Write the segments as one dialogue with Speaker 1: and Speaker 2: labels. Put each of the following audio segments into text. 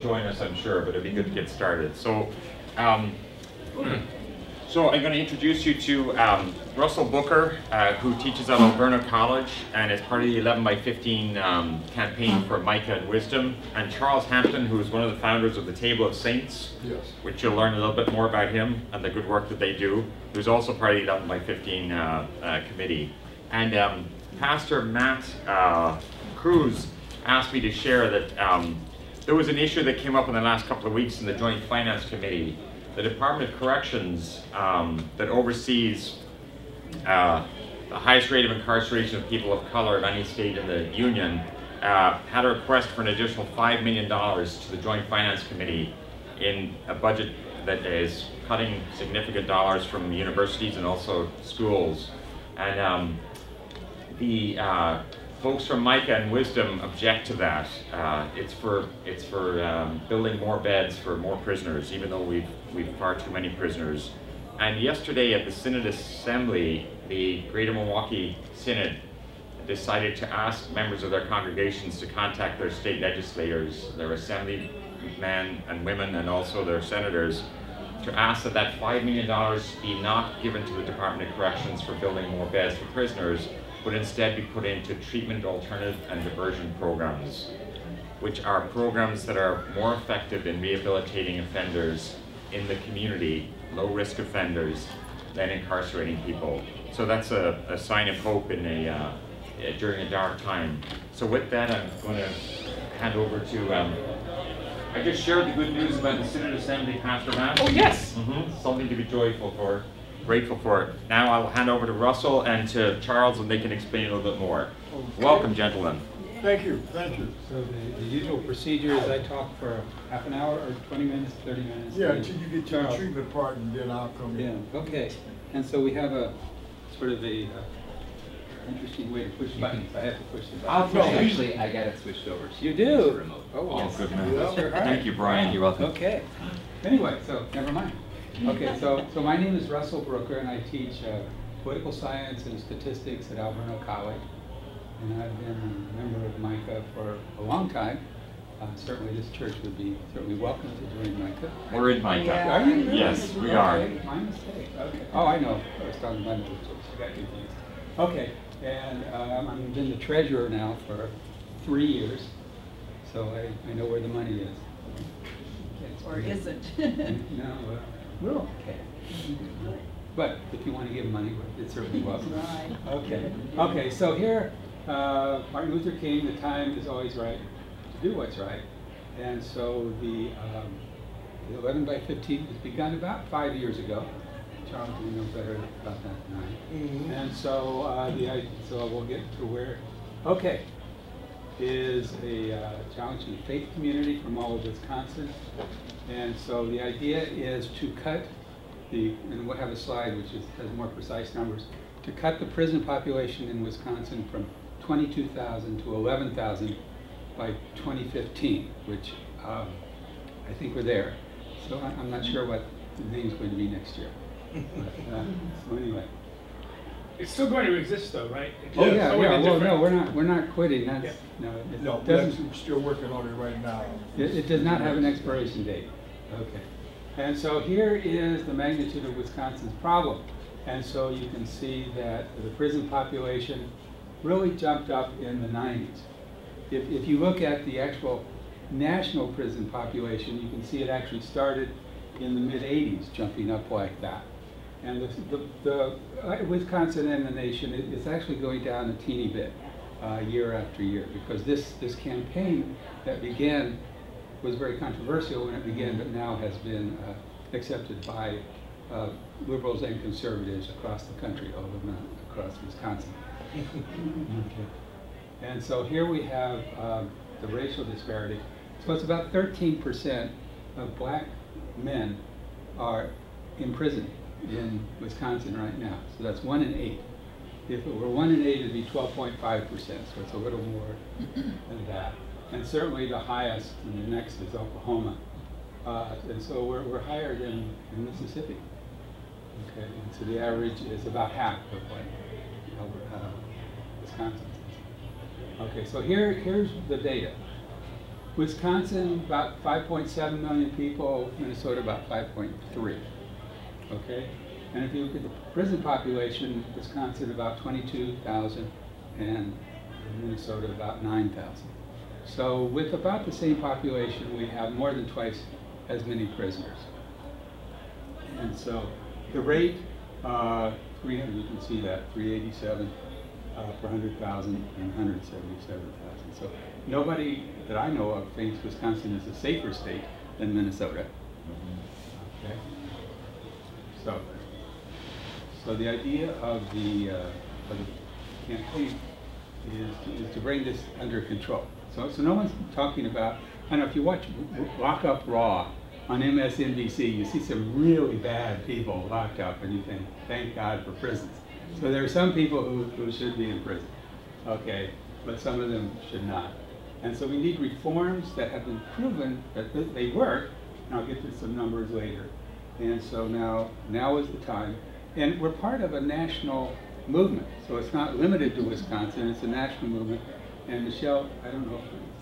Speaker 1: join us, I'm sure, but it'd be good to get started. So, so I'm going to introduce you to Russell Booker, who teaches at Alberta College and is part of the 11 by 15 campaign for MICAH and Wisdom, and Charles Hampton, who is one of the founders of the Table of Saints, yes, which you'll learn a little bit more about him and the good work that they do, who's also part of the 11 by 15 committee. And Pastor Matt Cruz asked me to share that there was an issue that came up in the last couple of weeks in the Joint Finance Committee. The Department of Corrections that oversees the highest rate of incarceration of people of color of any state in the Union had a request for an additional $5 million to the Joint Finance Committee in a budget that is cutting significant dollars from universities and also schools. And the folks from MICAH and Wisdom object to that. It's for building more beds for more prisoners, even though we've far too many prisoners. And yesterday at the Synod Assembly, the Greater Milwaukee Synod decided to ask members of their congregations to contact their state legislators, their assemblymen and women, and also their senators, to ask that that $5 million be not given to the Department of Corrections for building more beds for prisoners, but instead be put into treatment, alternative, and diversion programs, which are programs that are more effective in rehabilitating offenders in the community, low-risk offenders, than incarcerating people. So that's a sign of hope in during a dark time. So with that, I'm going to hand over to, I just shared the good news about the Synod Assembly, Pastor Matt.
Speaker 2: Oh, yes!
Speaker 1: Something to be joyful for. Grateful for it. Now I'll hand over to Russell and to Charles, and they can explain a little bit more. Okay. Welcome, gentlemen.
Speaker 3: Thank you, thank you.
Speaker 2: So the usual procedure is I talk for half an hour or 20 minutes, 30 minutes.
Speaker 3: Yeah, until you get to the treatment part, and then I'll come in.
Speaker 2: Yeah, okay. And so we have a sort of a interesting way to push buttons. I have to push the button.
Speaker 4: Actually, I got it switched over.
Speaker 2: You do?
Speaker 4: Remote.
Speaker 2: Oh,
Speaker 1: yes. Good man.
Speaker 2: Well, sure.
Speaker 1: Thank you, Brian. You're welcome.
Speaker 2: Okay. Anyway, so never mind. Okay, so my name is Russell Booker, and I teach political science and statistics at Alberta College. And I've been a member of MICAH for a long time. Certainly this church would be certainly welcome to join MICAH.
Speaker 1: We're in MICAH.
Speaker 2: Yeah. Are you really?
Speaker 1: Yes, we are.
Speaker 2: My mistake. Okay. Oh, I know. I was talking about another church. I got confused. Okay, and I've been the treasurer now for 3 years, so I know where the money is.
Speaker 5: Or isn't.
Speaker 2: No, we're okay. But if you want to give money, it's certainly welcome.
Speaker 5: Right.
Speaker 2: Okay. Okay. So here, Martin Luther King. The time is always right to do what's right, and so the 11 by 15 was begun about 5 years ago. Charles, you know better about that than I. And so so we'll get to where. Okay. Is a challenging faith community from all of Wisconsin. And so the idea is to cut and we'll have a slide which has more precise numbers, to cut the prison population in Wisconsin from 22,000 to 11,000 by 2015, which I think we're there. So I'm not sure what the name's going to be next year. But, so anyway.
Speaker 6: It's still going to exist, though, right?
Speaker 2: Oh yeah, yeah. Well, no, we're not quitting. That's
Speaker 3: No, we're still working on it right now.
Speaker 2: It does not have an expiration date. Okay. And so here is the magnitude of Wisconsin's problem. And so you can see that the prison population really jumped up in the 90s. If you look at the actual national prison population, you can see it actually started in the mid-80s, jumping up like that. And the Wisconsin and the nation is actually going down a teeny bit year after year, because this campaign that began was very controversial when it began, but now has been accepted by liberals and conservatives across the country, although not across Wisconsin. Okay. And so here we have the racial disparity. So it's about 13% of black men are in prison in Wisconsin right now. So that's 1 in 8. If it were 1 in 8, it'd be 12.5%. So it's a little more than that. And certainly the highest, and the next is Oklahoma. And so we're higher than in Mississippi. Okay, and so the average is about half of what Wisconsin is. Okay, so here's the data. Wisconsin, about 5.7 million people, Minnesota about 5.3, okay? And if you look at the prison population, Wisconsin about 22,000 and Minnesota about 9,000. So with about the same population, we have more than twice as many prisoners. And so the rate, 300, you can see that, 387 per 100,000 and 177,000. So nobody that I know of thinks Wisconsin is a safer state than Minnesota. Okay. So the idea of the campaign is to bring this under control. So no one's talking about, I don't know, if you watch Lock Up Raw on MSNBC, you see some really bad people locked up and you think, thank God for prisons. So there are some people who should be in prison, okay, but some of them should not. And so we need reforms that have been proven that they work, and I'll get to some numbers later. And so now is the time. And we're part of a national movement, so it's not limited to Wisconsin, it's a national movement. And Michelle, I don't know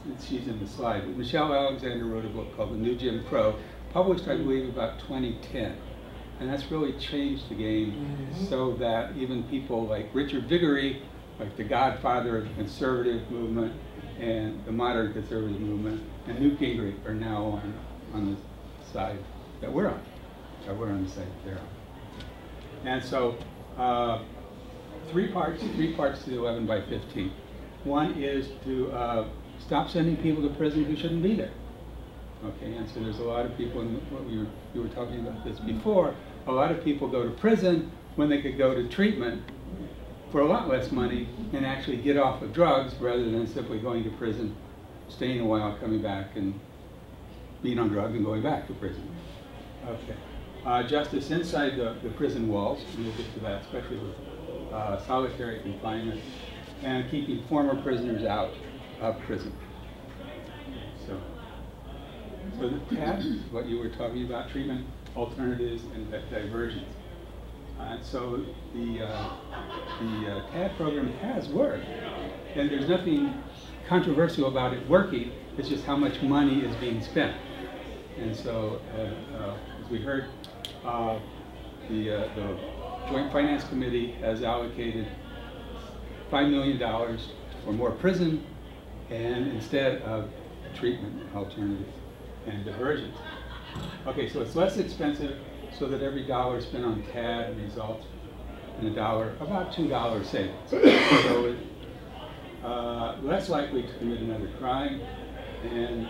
Speaker 2: if she's in the slide, but Michelle Alexander wrote a book called The New Jim Crow, published, I believe, about 2010. And that's really changed the game so that even people like Richard Viguerie, like the godfather of the conservative movement and the modern conservative movement, and Newt Gingrich are now on the side that we're on. We're on the side that they're on. And so three parts to the 11 by 15. One is to stop sending people to prison who shouldn't be there. Okay, and so there's a lot of people, and you were talking about this before, a lot of people go to prison when they could go to treatment for a lot less money and actually get off of drugs rather than simply going to prison, staying a while, coming back and being on drugs and going back to prison. Okay. Justice inside the prison walls, and we'll get to that, especially with solitary confinement, and keeping former prisoners out of prison. So the TAD is what you were talking about, treatment, alternatives, and diversions. So the TAD program has worked, and there's nothing controversial about it working, it's just how much money is being spent. And so, as we heard, the Joint Finance Committee has allocated $5 million for more prison, and instead of treatment alternatives and diversions. Okay, so it's less expensive, so that every dollar spent on TAD results in about $2 savings. So it's less likely to commit another crime, and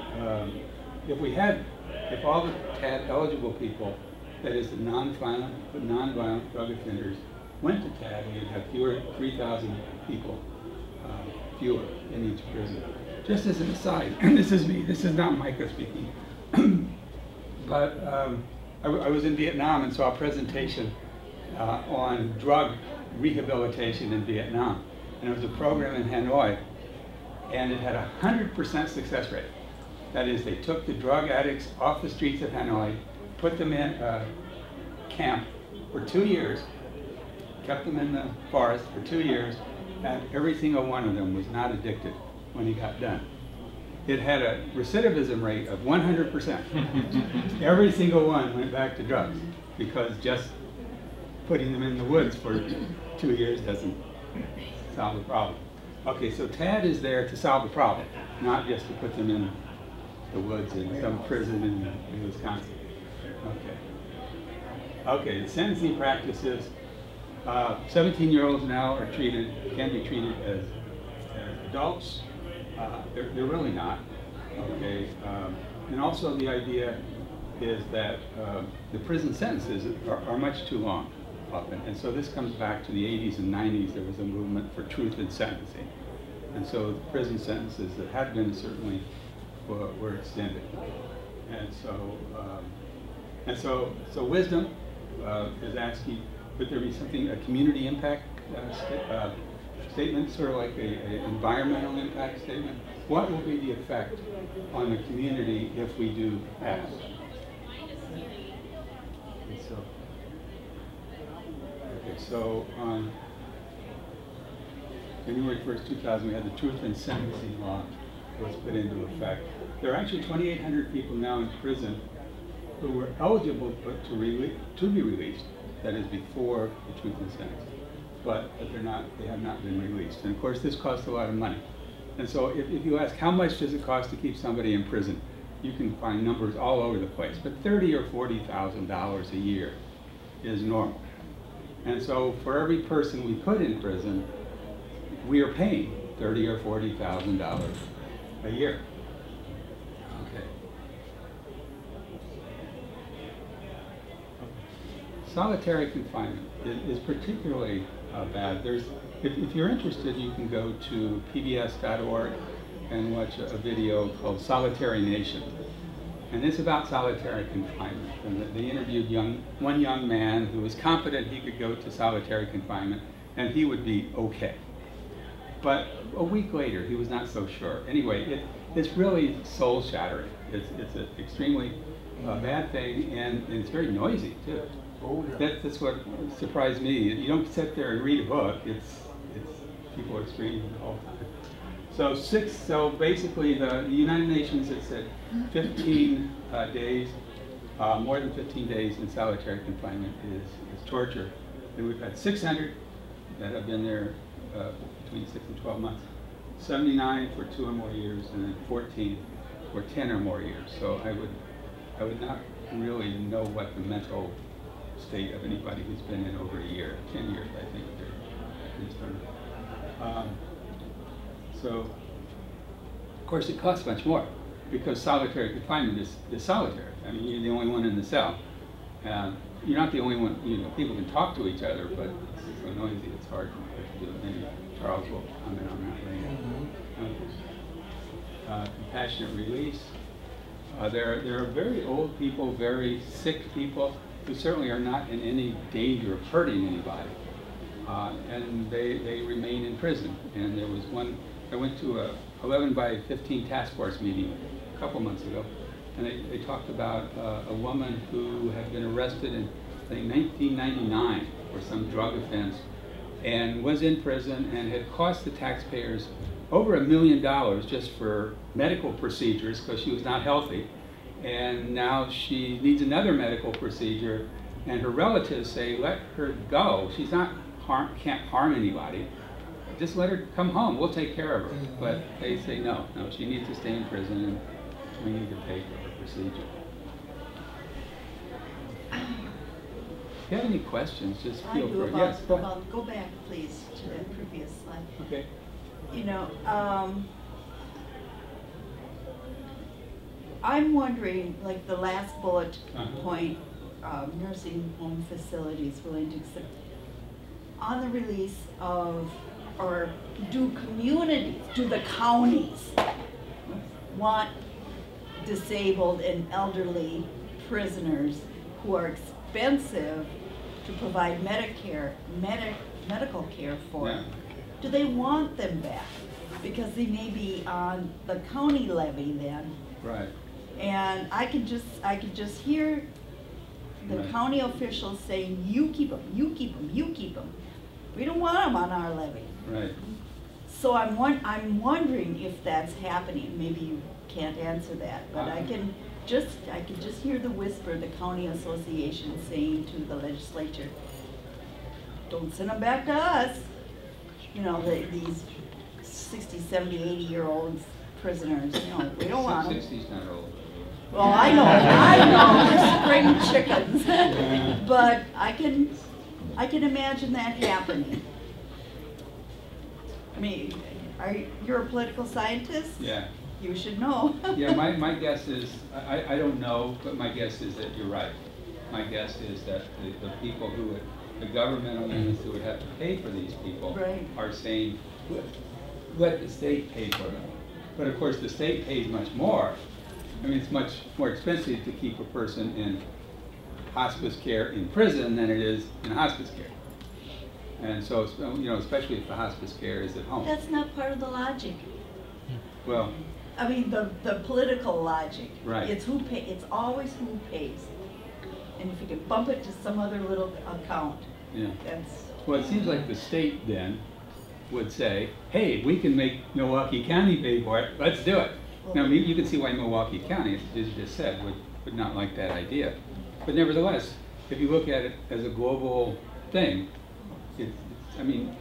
Speaker 2: if all the TAD eligible people, that is the non-violent drug offenders, went to TAD, we'd have 3,000 people fewer in each prison. Just as an aside, and this is me, this is not MICAH speaking, but I was in Vietnam and saw a presentation on drug rehabilitation in Vietnam. And it was a program in Hanoi, and it had a 100% success rate. That is, they took the drug addicts off the streets of Hanoi, put them in a camp for 2 years, kept them in the forest for 2 years, and every single one of them was not addicted when he got done. It had a recidivism rate of 100%. Every single one went back to drugs because just putting them in the woods for 2 years doesn't solve the problem. Okay, so TAD is there to solve the problem, not just to put them in the woods in some prison in Wisconsin. Okay, the sentencing practices. 17-year-olds now are can be treated as adults. They're really not. Okay, and also the idea is that the prison sentences are much too long often, and so this comes back to the 80s and 90s. There was a movement for truth in sentencing, and so the prison sentences that had been certainly were extended, and so wisdom is asking, would there be something, a community impact statement, sort of like an environmental impact statement? What will be the effect on the community if we do pass? So on January 1st, 2000, we had the Truth in Sentencing law that was put into effect. There are actually 2,800 people now in prison who were eligible to be released, that is before the truth in sentence, but they have not been released. And of course this costs a lot of money. And so if you ask how much does it cost to keep somebody in prison, you can find numbers all over the place, but $30,000 or $40,000 a year is normal. And so for every person we put in prison, we are paying $30,000 or $40,000 a year. Okay. Solitary confinement is particularly bad. If you're interested, you can go to pbs.org and watch a video called Solitary Nation. And it's about solitary confinement. And they interviewed one young man who was confident he could go to solitary confinement and he would be okay. But a week later, he was not so sure. Anyway, it's really soul-shattering. It's an extremely bad thing, and it's very noisy, too.
Speaker 3: Oh, yeah.
Speaker 2: That's what surprised me. You don't sit there and read a book. It's people are screaming all the time. So basically the United Nations has said 15 days, more than 15 days in solitary confinement is torture. And we've had 600 that have been there between 6 and 12 months, 79 for 2 or more years, and then 14 for 10 or more years. So I would not really know what the mental state of anybody who's been in over a year, 10 years, I think. So, of course, it costs much more because solitary confinement is solitary. I mean, you're the only one in the cell. You're not the only one. People can talk to each other, but it's so noisy, it's hard to do. Maybe Charles will comment on that later. Compassionate release. There are very old people, very sick people who certainly are not in any danger of hurting anybody. And they remain in prison. And there was one, I went to a 11 by 15 task force meeting a couple months ago, and they talked about a woman who had been arrested in, I think, 1999 for some drug offense, and was in prison and had cost the taxpayers over $1 million just for medical procedures because she was not healthy. And now she needs another medical procedure, and her relatives say, let her go. She's not can't harm anybody. Just let her come home. We'll take care of her. But they say no, she needs to stay in prison, and we need to pay for her procedure. If you have any questions, just feel free. Yes, go ahead.
Speaker 5: Go back, please, to that previous slide.
Speaker 2: Okay.
Speaker 5: I'm wondering, like the last bullet point, nursing home facilities willing to accept, on the release of, or do the counties want disabled and elderly prisoners who are expensive to provide medical care for?
Speaker 2: Yeah.
Speaker 5: Do they want them back? Because they may be on the county levy then.
Speaker 2: Right.
Speaker 5: And I could just hear the
Speaker 2: Right.
Speaker 5: county officials saying, you keep them, you keep them, you keep them. We don't want them on our levy.
Speaker 2: Right.
Speaker 5: So I'm wondering if that's happening. Maybe you can't answer that, but I can just hear the whisper, the county association saying to the legislature, don't send them back to us. These 60, 70, 80-year-old prisoners, we don't want them.
Speaker 2: 60's not old.
Speaker 5: Well, I know, they're spring chickens. But I can imagine that happening. I mean, you're a political scientist?
Speaker 2: Yeah.
Speaker 5: You should know.
Speaker 2: Yeah, my guess is, I don't know, but my guess is that you're right. My guess is that the people who the governmental units who would have to pay for these people
Speaker 5: Right.
Speaker 2: are saying, let the state pay for them. But of course, the state pays much more. I mean, it's much more expensive to keep a person in hospice care in prison than it is in hospice care. And so, especially if the hospice care is at home.
Speaker 5: That's not part of the logic.
Speaker 2: Well,
Speaker 5: I mean, the political logic.
Speaker 2: Right.
Speaker 5: It's it's always who pays. And if you can bump it to some other little account,
Speaker 2: yeah.
Speaker 5: that's...
Speaker 2: Well, it seems like the state then would say, hey, we can make Milwaukee County pay for it, let's do it. Now, you can see why Milwaukee County, as you just said, would not like that idea. But nevertheless, if you look at it as a global thing, I mean...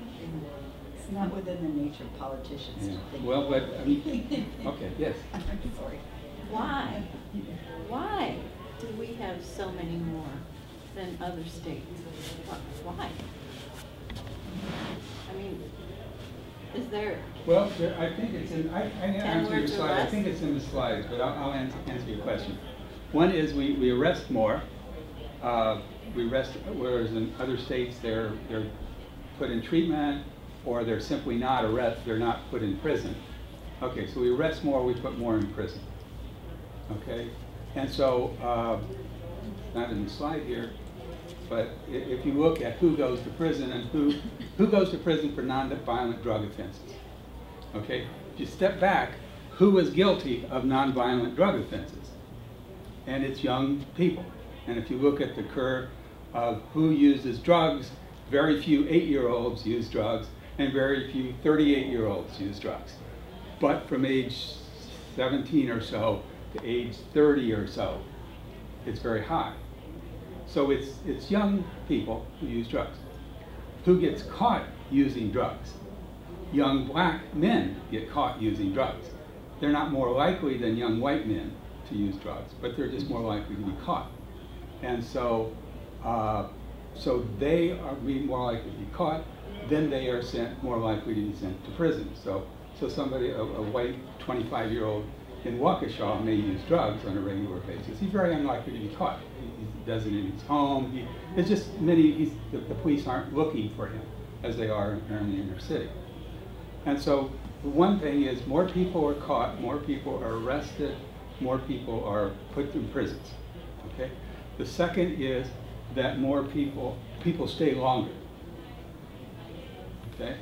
Speaker 5: It's not within the nature of politicians to think.
Speaker 2: Well, but, I mean, okay, yes.
Speaker 5: I'm sorry.
Speaker 7: Why? Why do we have so many more than other states? Why? I mean, is there?
Speaker 2: Well, I think it's in, I answer your
Speaker 7: words or
Speaker 2: slide. I
Speaker 7: less?
Speaker 2: think it's in the slides, but I'll answer your question. One is we arrest more. We arrest, whereas in other states they're put in treatment, or they're simply not arrested. They're not put in prison. Okay, so we arrest more. We put more in prison. Okay, and so not in the slide here, but if you look at who goes to prison and who goes to prison for non-violent drug offenses. Okay, if you step back, who is guilty of non-violent drug offenses? And it's young people. And if you look at the curve of who uses drugs, very few 8-year-olds use drugs, and very few 38-year-olds use drugs. But from age 17 or so to age 30 or so, it's very high. So it's young people who use drugs. Who gets caught using drugs? Young black men get caught using drugs. They're not more likely than young white men to use drugs, but they're just more likely to be caught. And so, so they are more likely to be caught, then they are more likely to be sent to prison. So somebody, a white 25-year-old in Waukesha may use drugs on a regular basis. He's very unlikely to be caught. He does it in his home. It's just the police aren't looking for him as they are in the inner city. And so one thing is more people are caught, more people are arrested, more people are put in prisons. Okay. The second is that more people stay longer. Okay,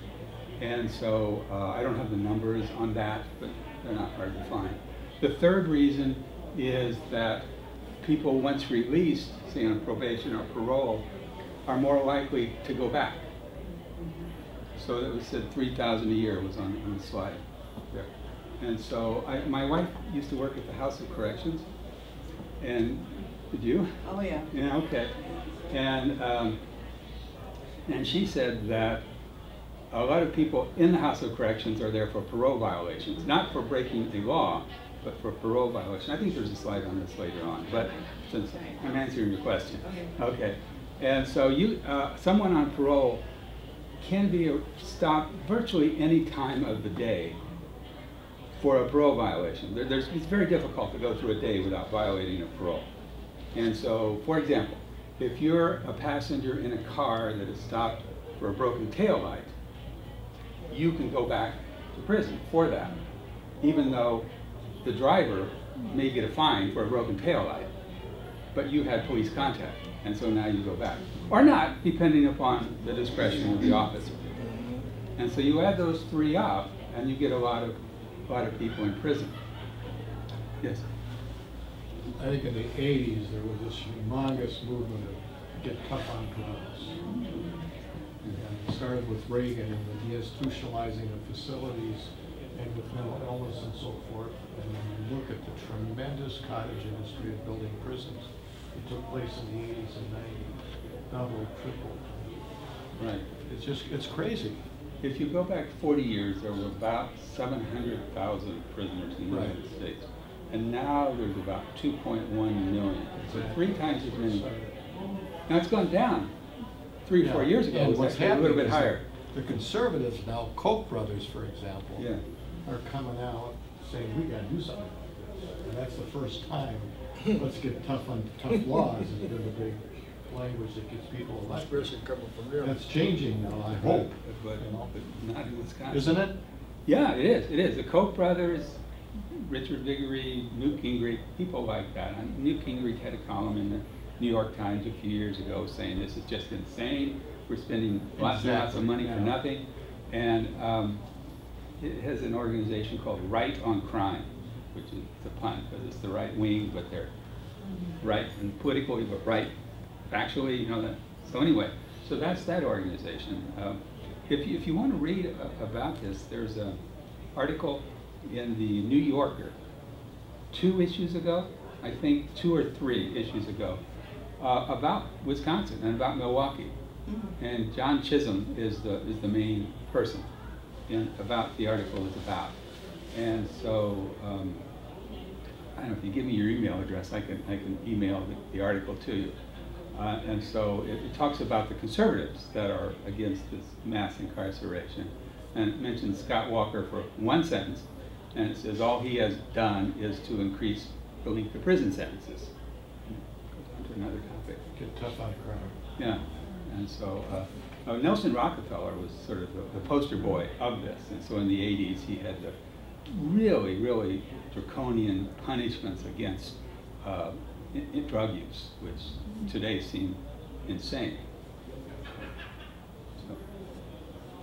Speaker 2: and so I don't have the numbers on that, but they're not hard to find. The third reason is that people, once released, say on probation or parole, are more likely to go back. So that was said 3,000 a year was on the slide there. And so my wife used to work at the House of Corrections, and did you?
Speaker 5: Oh yeah.
Speaker 2: Yeah, okay. And she said that a lot of people in the House of Corrections are there for parole violations, not for breaking the law, but for parole violation. I think there's a slide on this later on, but since I'm answering your question. Okay. And so someone on parole can be stopped virtually any time of the day for a parole violation. It's very difficult to go through a day without violating a parole. And so, for example, if you're a passenger in a car that is stopped for a broken taillight, you can go back to prison for that, even though the driver may get a fine for a broken taillight, but you had police contact, and so now you go back. Or not, depending upon the discretion of the officer. And so you add those three up, and you get a lot of people in prison. Yes?
Speaker 3: I think in the 80s there was this humongous movement of get tough on drugs. And it started with Reagan and the deinstitutionalizing of facilities and with mental illness and so forth. And when you look at the tremendous cottage industry of building prisons, it took place in the 80s and 90s, doubled, tripled.
Speaker 2: Right.
Speaker 3: It's crazy.
Speaker 2: If you go back 40 years, there were about 700,000 prisoners in the United States. And now there's about 2.1 million. So 3 times as many. Now it's gone down. 3 or 4 years ago, it was actually a little bit higher.
Speaker 3: The conservatives now, Koch brothers, for example,
Speaker 2: Yeah.
Speaker 3: are coming out saying, we gotta do something about this. And that's the first time, let's get tough on tough laws, has been the big language that gets people elected. That's changing now, I hope.
Speaker 2: But not in Wisconsin.
Speaker 3: Isn't it?
Speaker 2: Yeah, it is. It is. The Koch brothers, Richard Viguerie, Newt Gingrich, people like that. And Newt Gingrich had a column in the New York Times a few years ago saying this is just insane. We're spending lots and lots of money for nothing. And it has an organization called Right on Crime, which is a pun because it's the right wing, but they're right and politically, but right factually, you know that. So anyway, so that's that organization. If you want to read about this, there's an article in the New Yorker 2 issues ago, I think 2 or 3 issues ago, about Wisconsin and about Milwaukee. And John Chisholm is the main person about the article is about. And so, I don't know, if you give me your email address, I can email the article to you. And so it talks about the conservatives that are against this mass incarceration. And it mentions Scott Walker for 1 sentence, and it says all he has done is to increase the length of prison sentences. Goes on to another topic.
Speaker 3: Get tough on crime.
Speaker 2: Yeah, and so Nelson Rockefeller was sort of the poster boy of this, and so in the 80s he had the really, really draconian punishments against drug use, which today seem insane. So,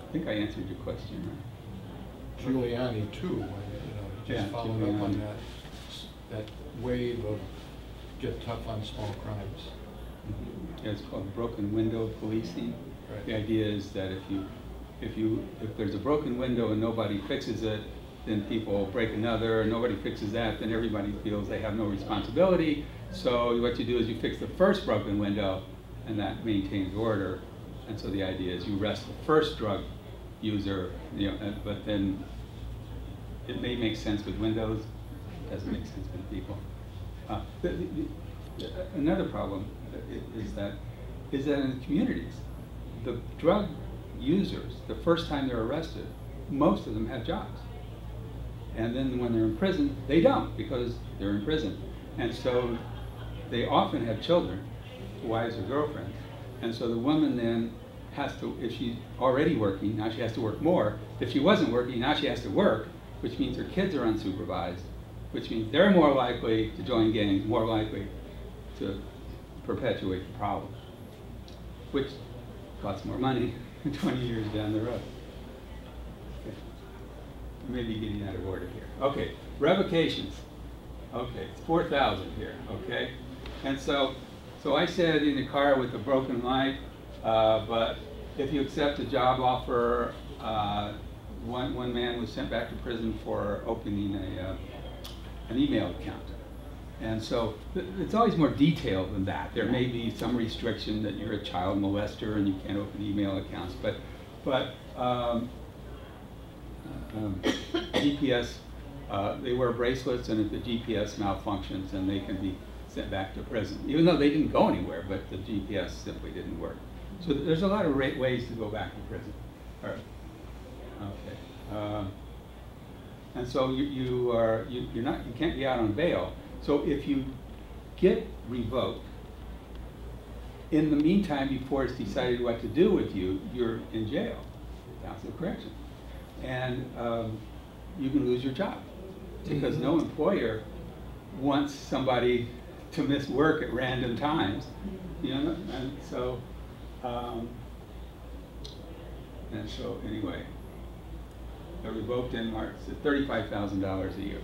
Speaker 2: I think I answered your question, right?
Speaker 3: Giuliani too, just followed up on that wave of get tough on small crimes.
Speaker 2: Yeah, it's called broken window policing.
Speaker 3: Right.
Speaker 2: The idea is that if there's a broken window and nobody fixes it, then people break another, and nobody fixes that, then everybody feels they have no responsibility. So what you do is you fix the first broken window, and that maintains order. And so the idea is you arrest the first drug user, but then it may make sense with windows, it doesn't make sense with people. Another problem is that in communities, the drug users, the first time they're arrested, most of them have jobs. And then when they're in prison, they don't, because they're in prison. And so they often have children, wives or girlfriends. And so the woman then has to, if she's already working, now she has to work more. If she wasn't working, now she has to work, which means her kids are unsupervised, which means they're more likely to join gangs, more likely to perpetuate the problem, which costs more money 20 years down the road. Okay. Maybe getting out of order here. Okay, revocations. Okay, it's 4,000 here, okay? And so I said in the car with the broken light, but if you accept a job offer, one man was sent back to prison for opening an email account. And so it's always more detailed than that. There may be some restriction that you're a child molester and you can't open email accounts, but GPS, they wear bracelets, and if the GPS malfunctions, then they can be sent back to prison, even though they didn't go anywhere, but the GPS simply didn't work. So there's a lot of ways to go back to prison. All right. Okay. And so you can't be out on bail. So if you get revoked, in the meantime, before it's decided what to do with you, you're in jail, council of correction, and you can lose your job because no employer wants somebody to miss work at random times, and so anyway, they're revoked in March at $35,000 a year.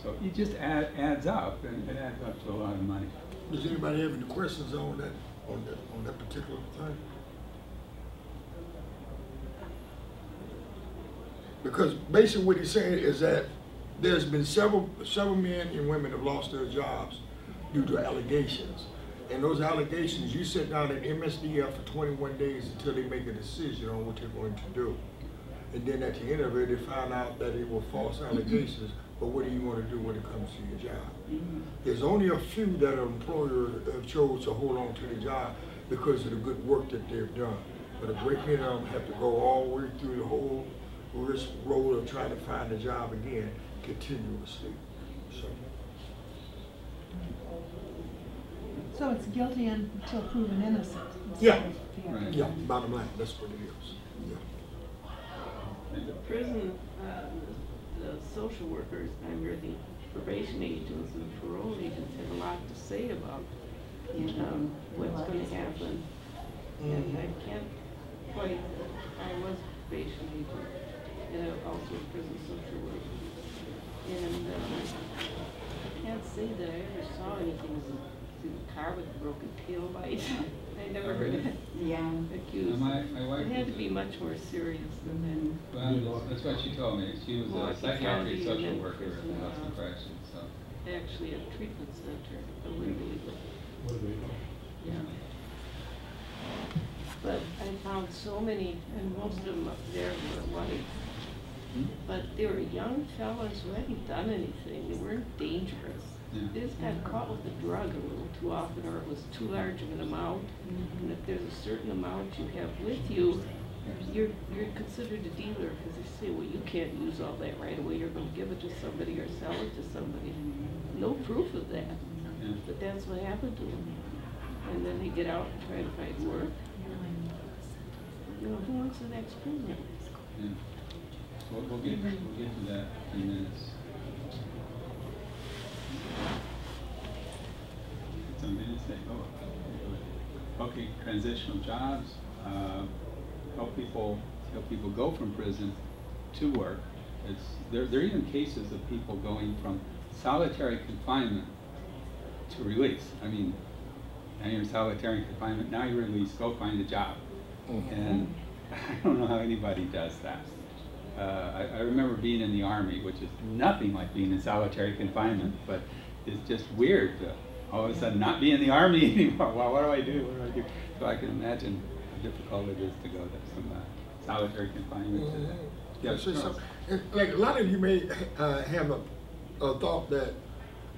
Speaker 2: So it just adds up, and it adds up to a lot of money.
Speaker 8: Does anybody have any questions on that particular thing? Because basically what he's saying is that there's been several men and women have lost their jobs due to allegations. And those allegations, you sit down at MSDF for 21 days until they make a decision on what they're going to do. And then at the end of it, they find out that it were false allegations, but what do you want to do when it comes to your job? There's only a few that an employer chose to hold on to the job because of the good work that they've done. But a great many of them have to go all the way through the whole risk roll of trying to find a job again continuously.
Speaker 9: So it's guilty until proven innocent.
Speaker 8: Yeah.
Speaker 2: Right.
Speaker 8: Yeah, bottom line, that's what it is. Yeah.
Speaker 10: The prison, the social workers, the probation agents and parole agents have a lot to say about what's going to happen. And I can't quite, I was a probation agent and also a prison social worker. And I can't say that I ever saw anything in the car with a broken tail light. I never heard of it.
Speaker 5: Yeah.
Speaker 10: Accused.
Speaker 2: My wife
Speaker 10: it had to be much more serious than that.
Speaker 2: Well, that's what she told me. She was a psychiatric social worker at the House of Corrections. So
Speaker 10: actually a treatment center, a legal.
Speaker 3: What do they do?
Speaker 10: Yeah. But I found so many, and most of them up there were white. But they were young fellas who hadn't done anything. They weren't dangerous.
Speaker 11: Yeah.
Speaker 10: They just got caught with a drug a little too often, or it was too large of an amount. And if there's a certain amount you have with you, you're considered a dealer, because they say, well, you can't use all that right away. You're going to give it to somebody or sell it to somebody. No proof of that.
Speaker 11: Yeah.
Speaker 10: But that's what happened to them. And then they get out and try to find work. You know, who wants the next prisoner?
Speaker 11: Yeah. We'll get to that in minutes. Something to say? Oh, okay. Transitional jobs. Help people go from prison to work. There are even cases of people going from solitary confinement to release. I mean, now you're in solitary confinement, now you're released, go find a job. And I don't know how anybody does that. I remember being in the Army, which is nothing like being in solitary confinement, but it's just weird to all of a sudden not be in the Army anymore. Well, what do I do? What do I do? So I can imagine how difficult it is to go to some solitary confinement.
Speaker 8: Like a lot of you may have a thought that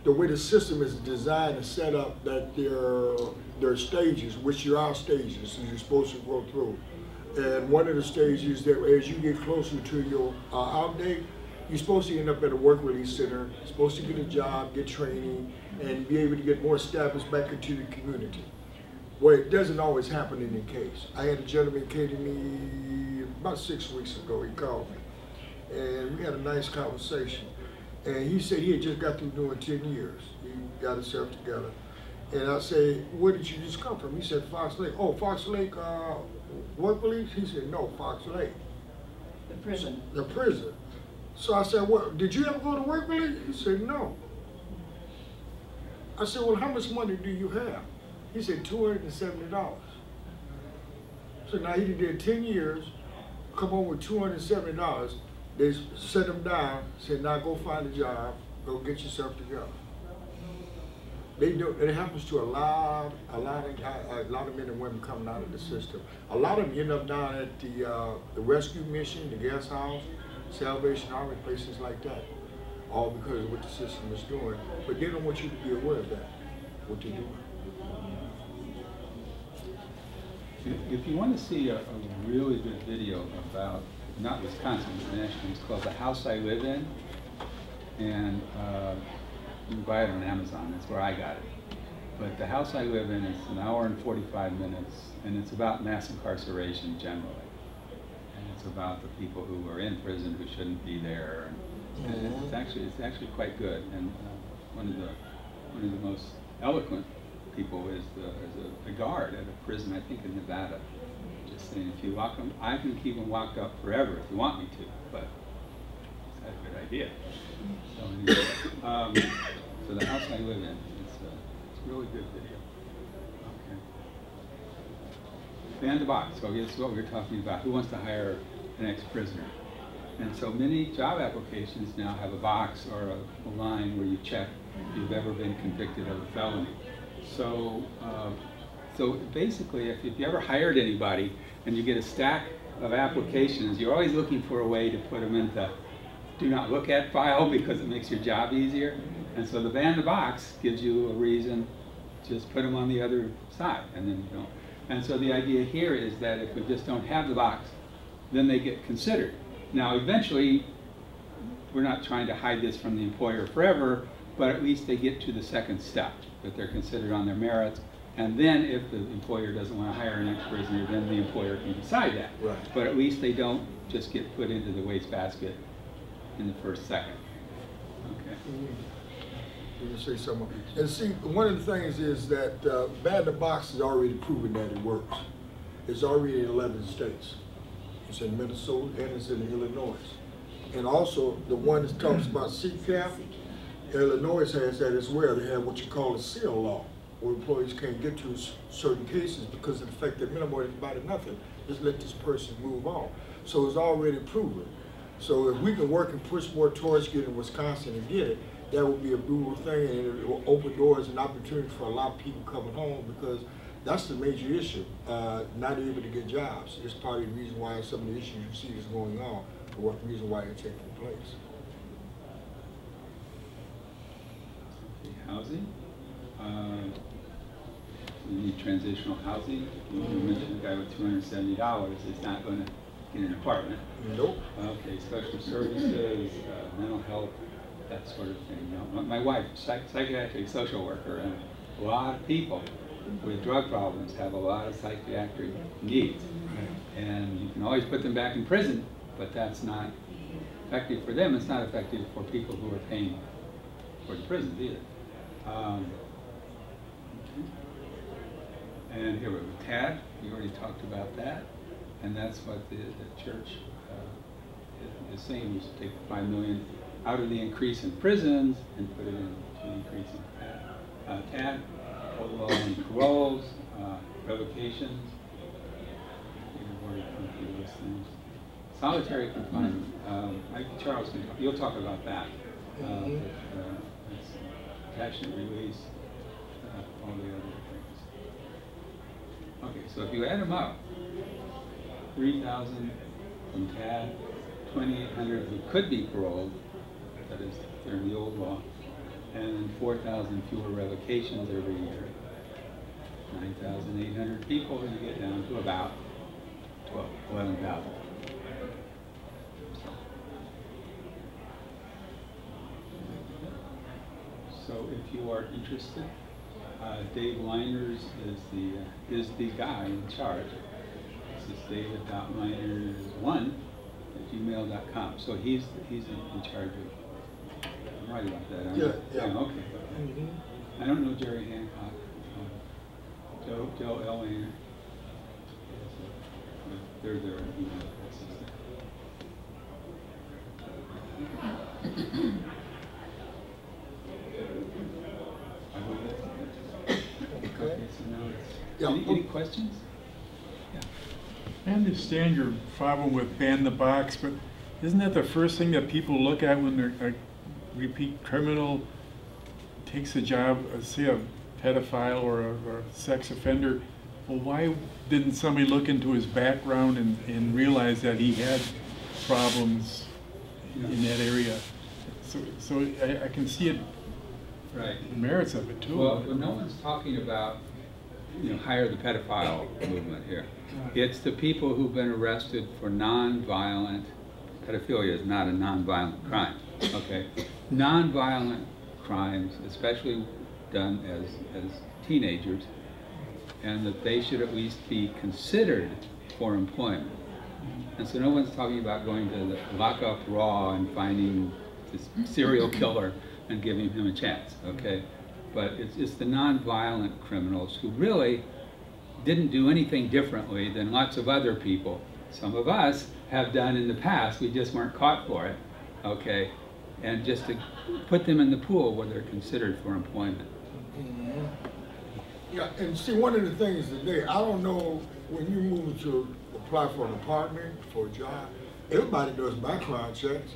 Speaker 8: the way the system is designed and set up, that there are stages, which there are stages, and you're supposed to go through. And one of the stages that as you get closer to your out date, you're supposed to end up at a work release center, supposed to get a job, get training, and be able to get more established back into the community. Well, it doesn't always happen in the case. I had a gentleman came to me about 6 weeks ago. He called me, and we had a nice conversation. And he said he had just got through doing 10 years. He got himself together. And I said, where did you just come from? He said, Fox Lake. Oh, Fox Lake work release? He said, no, Fox Lake.
Speaker 5: The prison.
Speaker 8: The prison. So I said, what, did you ever go to work release? He said, no. I said, well, how much money do you have? He said, $270. So now he did 10 years, come home with $270. They set him down, said, now go find a job, go get yourself together. They do. It happens to a lot of men and women coming out of the system. A lot of them end up down at the rescue mission, the guest house, Salvation Army, places like that, all because of what the system is doing. But they don't want you to be aware of that, what they're doing.
Speaker 11: If you want to see a really good video about, not Wisconsin, but national, it's called The House I Live In, and you can buy it on Amazon. That's where I got it. But The House I Live In is an hour and 45 minutes, and it's about mass incarceration generally. And it's about the people who are in prison who shouldn't be there. And it's actually quite good. And one of the most eloquent people is a guard at a prison, I think in Nevada. Just saying, if you lock them, I can keep them locked up forever if you want me to, but that's a good idea. So anyway, so The House I Live In, it's a really good video. Okay. Ban the box. So this is what we were talking about. Who wants to hire an ex-prisoner? And so many job applications now have a box or a line where you check if you've ever been convicted of a felony. So, so basically, if you ever hired anybody and you get a stack of applications, you're always looking for a way to put them into do not look at file because it makes your job easier. And so the ban the box gives you a reason, just put them on the other side, and then you don't. And so the idea here is that if we just don't have the box, then they get considered. Now, eventually, we're not trying to hide this from the employer forever, but at least they get to the second step, that they're considered on their merits. And then if the employer doesn't want to hire an ex-prisoner, then the employer can decide that.
Speaker 8: Right.
Speaker 11: But at least they don't just get put into the wastebasket in the first second. Okay.
Speaker 8: Let me say something. And see, one of the things is that ban the box has already proven that it works. It's already in 11 states. It's in Minnesota and it's in Illinois. And also, the one that talks about CCAP, Illinois has that as well. They have what you call a seal law, where employees can't get to certain cases because of the fact that minimum about nothing. Just let this person move on. So it's already proven. So if we can work and push more towards getting Wisconsin to get it, that would be a brutal thing, and it will open doors and opportunities for a lot of people coming home, because that's the major issue, not able to get jobs. It's part of the reason why some of the issues you see is going on, or what reason why they're taking place.
Speaker 11: Housing. You need transitional housing. You mentioned a guy with $270 is not going to get an apartment.
Speaker 8: Nope.
Speaker 11: Okay, special services, mental health, that sort of thing. Now, my wife, psychiatric social worker, and a lot of people with drug problems have a lot of psychiatric needs. And you can always put them back in prison, but that's not effective for them. It's not effective for people who are paying for the prisons either. And here we go, TAD, we already talked about that, and that's what the church is saying. We should take the $5 million out of the increase in prisons and put it into an increase in TAD, overall in paroles, revocations. We've already come through those things. Solitary confinement. Charles, you'll talk about that. Compassionate release, all the other things. Okay, so if you add them up, 3,000 from TAD, 2,800 who could be paroled, that is, they're in the old law, and then 4,000 fewer revocations every year. 9,800 people, and you get down to about 11,000. So if you are interested, Dave Liners is the guy in charge. This is david.liners1@gmail.com. So he's in charge of. I'm right about that.
Speaker 8: Yeah.
Speaker 11: Okay. I don't know Jerry Hancock. Joe L. Liner. They're there. Okay, so now it's, any questions? Yeah.
Speaker 12: I understand your problem with ban the box, but isn't that the first thing that people look at when a repeat criminal takes a job, say a pedophile or a sex offender? Well, why didn't somebody look into his background and realize that he had problems in that area? So I can see it.
Speaker 11: Right.
Speaker 12: The merits of it too.
Speaker 11: Well, no one's talking about, hire the pedophile movement here. It's the people who've been arrested for non-violent, pedophilia is not a non-violent crime, okay? Non-violent crimes, especially done as teenagers, and that they should at least be considered for employment. And so no one's talking about going to the lockup raw and finding this serial killer and giving him a chance, okay? But it's the non-violent criminals who really didn't do anything differently than lots of other people. Some of us have done in the past, we just weren't caught for it, okay? And just to put them in the pool where they're considered for employment.
Speaker 8: Yeah, and see, one of the things today, I don't know, when you move to apply for an apartment, for a job, everybody does background checks.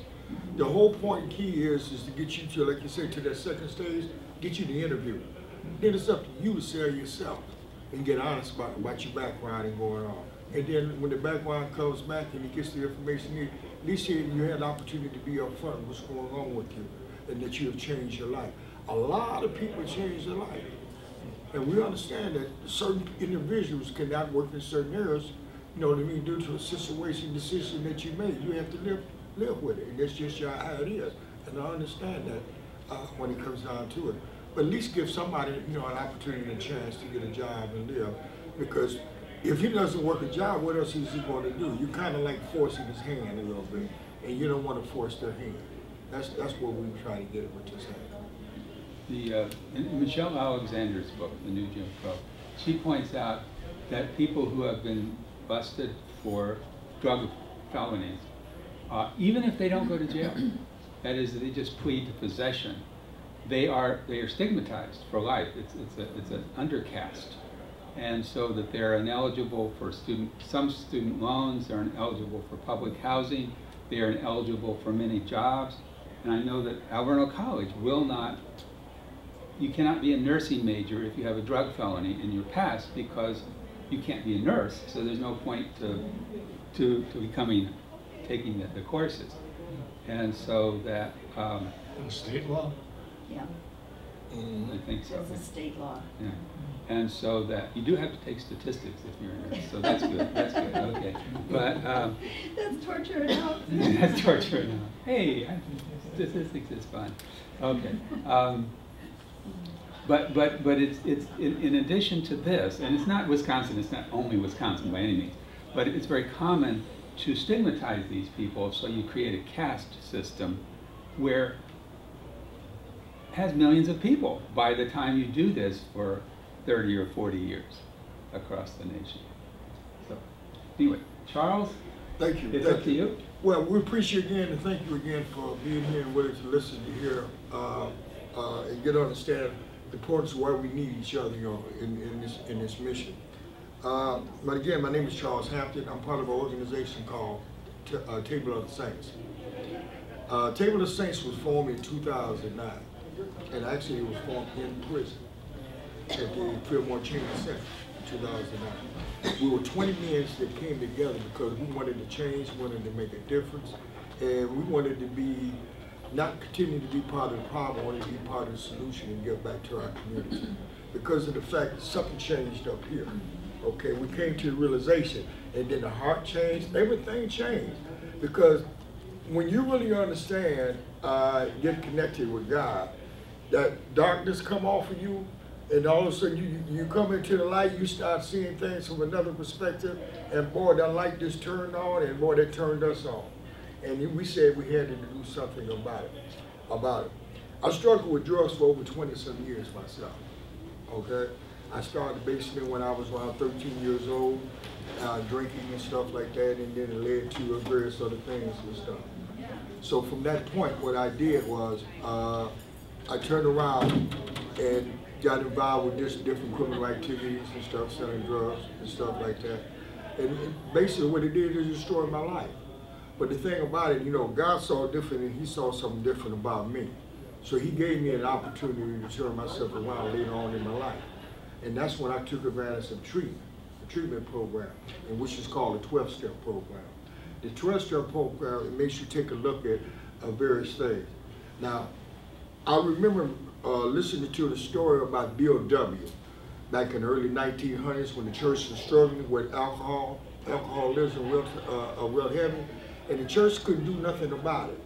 Speaker 8: The whole point and key is to get you to, like you say, to that second stage, get you the interview. Then it's up to you to sell yourself and get honest about your background and going on. And then when the background comes back and it gets the information you need, at least you had the opportunity to be upfront with what's going on with you and that you have changed your life. A lot of people change their life. And we understand that certain individuals cannot work in certain areas, you know what I mean, due to a decision that you made. You have to live with it, and that's just how it is. And I understand that when it comes down to it. But at least give somebody, an opportunity and a chance to get a job and live. Because if he doesn't work a job, what else is he going to do? You're kind of like forcing his hand a little bit, and you don't want to force their hand. That's what we try to get with this hand.
Speaker 11: In Michelle Alexander's book, The New Jim Crow, she points out that people who have been busted for drug felonies, even if they don't go to jail, that is, they just plead to possession, they are stigmatized for life. It's an undercast, and so that they're ineligible for some student loans, they're ineligible for public housing, they are ineligible for many jobs, And I know that Alverno College will not, you cannot be a nursing major if you have a drug felony in your past, because you can't be a nurse, so there's no point to taking the courses. And so that...
Speaker 3: state law?
Speaker 5: Yeah,
Speaker 11: I think so.
Speaker 5: that's a state law.
Speaker 11: Yeah. And so that you do have to take statistics if you're a nurse, so that's good. That's good. Okay, but
Speaker 5: That's torture enough.
Speaker 11: that's torture enough. Hey, statistics is fun. Okay, but it's in addition to this, and it's not Wisconsin. It's not only Wisconsin by any means, but it's very common to stigmatize these people. So you create a caste system where it has millions of people by the time you do this for 30 or 40 years across the nation. So, anyway, Charles,
Speaker 8: thank you.
Speaker 11: It's up to you.
Speaker 8: Well, we appreciate again and thank you again for being here and willing to listen to hear and get to understand the importance of why we need each other, you know, in this mission. But again, my name is Charles Hampton. I'm part of an organization called Table of the Saints. Table of the Saints was formed in 2009, and actually it was formed in prison at the Fillmore Chamber Center in 2009. We were 20 men that came together because we wanted to change, wanted to make a difference, and we wanted to be, not continue to be part of the problem, wanted to be part of the solution and give back to our community. Because of the fact that something changed up here. Okay, we came to the realization, and then the heart changed, everything changed. Because when you really understand, get connected with God, that darkness come off of you, and all of a sudden you come into the light, you start seeing things from another perspective, and boy, that light just turned on, and boy, that turned us on. And we said we had to do something about it. I struggled with drugs for over 20-some years myself, okay? I started basically when I was around 13 years old, drinking and stuff like that, and then it led to various other things and stuff. So from that point, what I did was, I turned around and got involved with just different criminal activities and stuff, selling drugs and stuff like that. And basically what it did is destroy my life. But the thing about it, you know, God saw different, and he saw something different about me. So he gave me an opportunity to turn myself around later on in my life. And that's when I took advantage of treatment, a treatment program, and which is called the 12-step program. The 12-step program, it makes you take a look at various things. Now, I remember listening to the story about Bill W. back in the early 1900s when the church was struggling with alcoholism real heavy, and the church couldn't do nothing about it.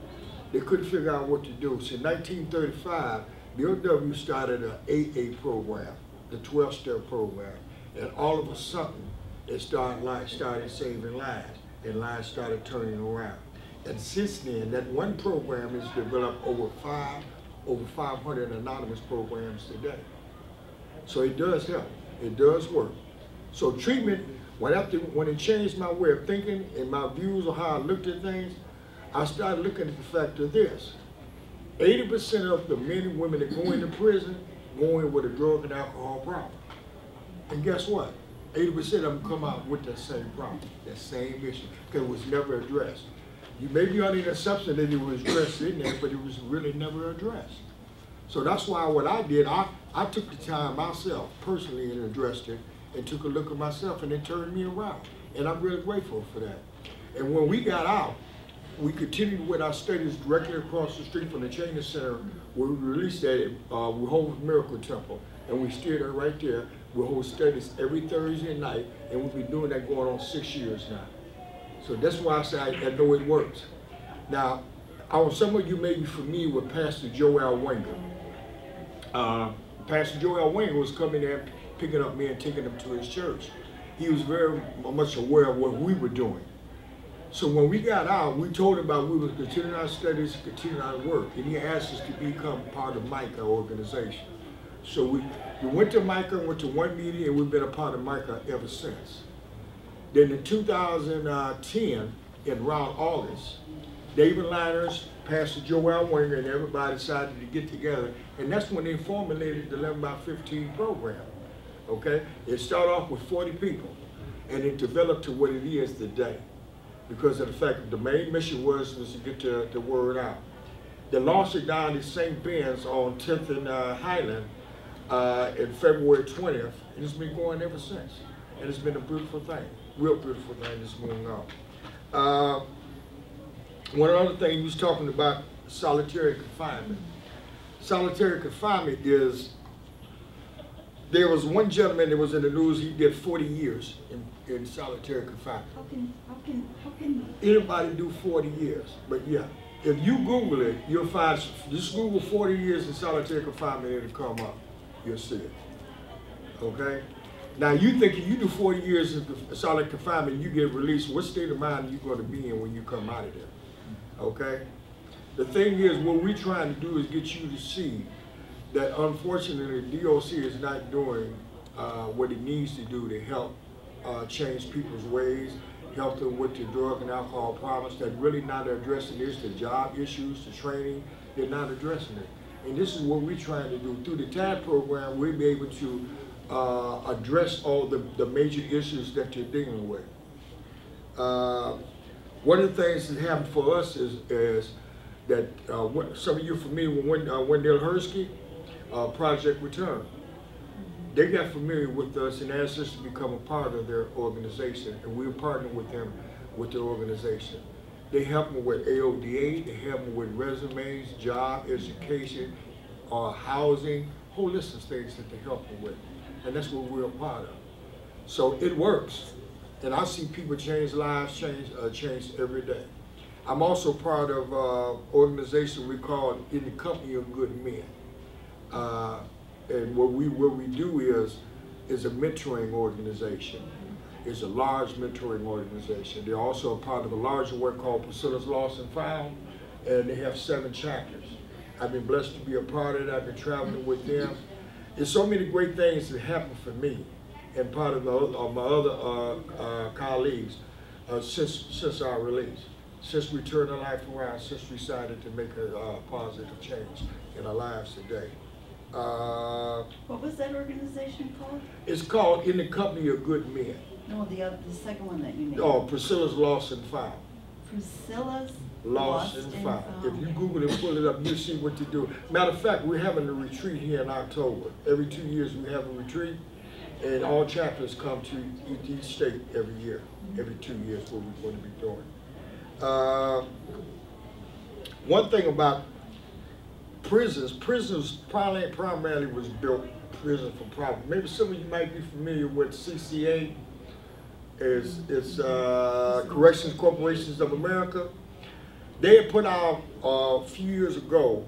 Speaker 8: They couldn't figure out what to do. So in 1935, Bill W. started an AA program, the 12-step program, and all of a sudden, it started saving lives, and lives started turning around. And since then, that one program has developed over 500 anonymous programs today. So it does help, it does work. So treatment, when it changed my way of thinking and my views on how I looked at things, I started looking at the fact of this. 80% of the men and women that go into prison go in with a drug and alcohol problem. And guess what? 80% of them come out with that same problem, that same issue, because it was never addressed. You may be under the assumption that it was addressed in there, but it was really never addressed. So that's why what I did, I took the time myself, personally, and addressed it, and took a look at myself, and it turned me around. And I'm really grateful for that. And when we got out, we continued with our studies directly across the street from the Cheney Center, where we released at Jehovah's Miracle Temple. And we stayed there right there. We hold studies every Thursday night, and we've been doing that going on 6 years now. So that's why I say I know it works. Now, some of you may be familiar with Pastor Joel Wenger. Pastor Joel Wenger was coming there, picking up me and taking them to his church. He was very much aware of what we were doing. So when we got out, we told him about we were continuing our studies, continuing our work, and he asked us to become part of MICAH organization. So we went to MICAH, went to one meeting, and we've been a part of MICAH ever since. Then in 2010, in around August, David Liners, Pastor Joel Wenger, and everybody decided to get together, and that's when they formulated the 11x15 program. Okay, it started off with 40 people, and it developed to what it is today, because of the fact that the main mission was to get the word out. They launched it down in St. Ben's on 10th and Highland in February 20th, and it's been going ever since. And it's been a beautiful thing, real beautiful thing that's going on. One other thing, you was talking about solitary confinement. Solitary confinement is, there was one gentleman that was in the news, he did 40 years in solitary confinement.
Speaker 5: How can
Speaker 8: Anybody do 40 years, but yeah. If you Google it, you'll find, just Google 40 years in solitary confinement, it'll come up. You'll see it, okay? Now you think if you do 40 years in solitary confinement, you get released, what state of mind are you going to be in when you come out of there, okay? The thing is, what we're trying to do is get you to see that unfortunately DOC is not doing what it needs to do to help change people's ways, help them with the drug and alcohol problems. They're really not addressing this, the job issues, the training, they're not addressing it. And this is what we're trying to do. Through the TAD program, we'll be able to address all the major issues that you're dealing with. One of the things that happened for us is that some of you are familiar with Wendell Hursky, Project Return. They got familiar with us and asked us to become a part of their organization, and we're partnering with them with their organization. They help them with AODA, they help them with resumes, job, education, housing, whole list of things that they help them with. And that's what we're a part of. So it works. And I see people change lives, change every day. I'm also part of an organization we call In the Company of Good Men. And what we do is a mentoring organization. It's a large mentoring organization. They're also a part of a larger work called Priscilla's Lost and Found, and they have 7 chapters. I've been blessed to be a part of it. I've been traveling with them. There's so many great things that happen for me and part of my other colleagues since our release, since we turned our life around, since we decided to make a positive change in our lives today.
Speaker 5: What was that organization called?
Speaker 8: It's called In the Company of Good Men.
Speaker 5: No, the second one that you named.
Speaker 8: Oh, Priscilla's Lost and Found.
Speaker 5: Priscilla's
Speaker 8: Lost and Found. If you Google it, pull it up, you'll see what to do. Matter of fact, we're having a retreat here in October. Every 2 years we have a retreat, and all chapters come to each state every year. Every 2 years, what we're going to be doing. One thing about prisons primarily was built prison for profit. Maybe some of you might be familiar with CCA. It's Corrections Corporations of America. They had put out a few years ago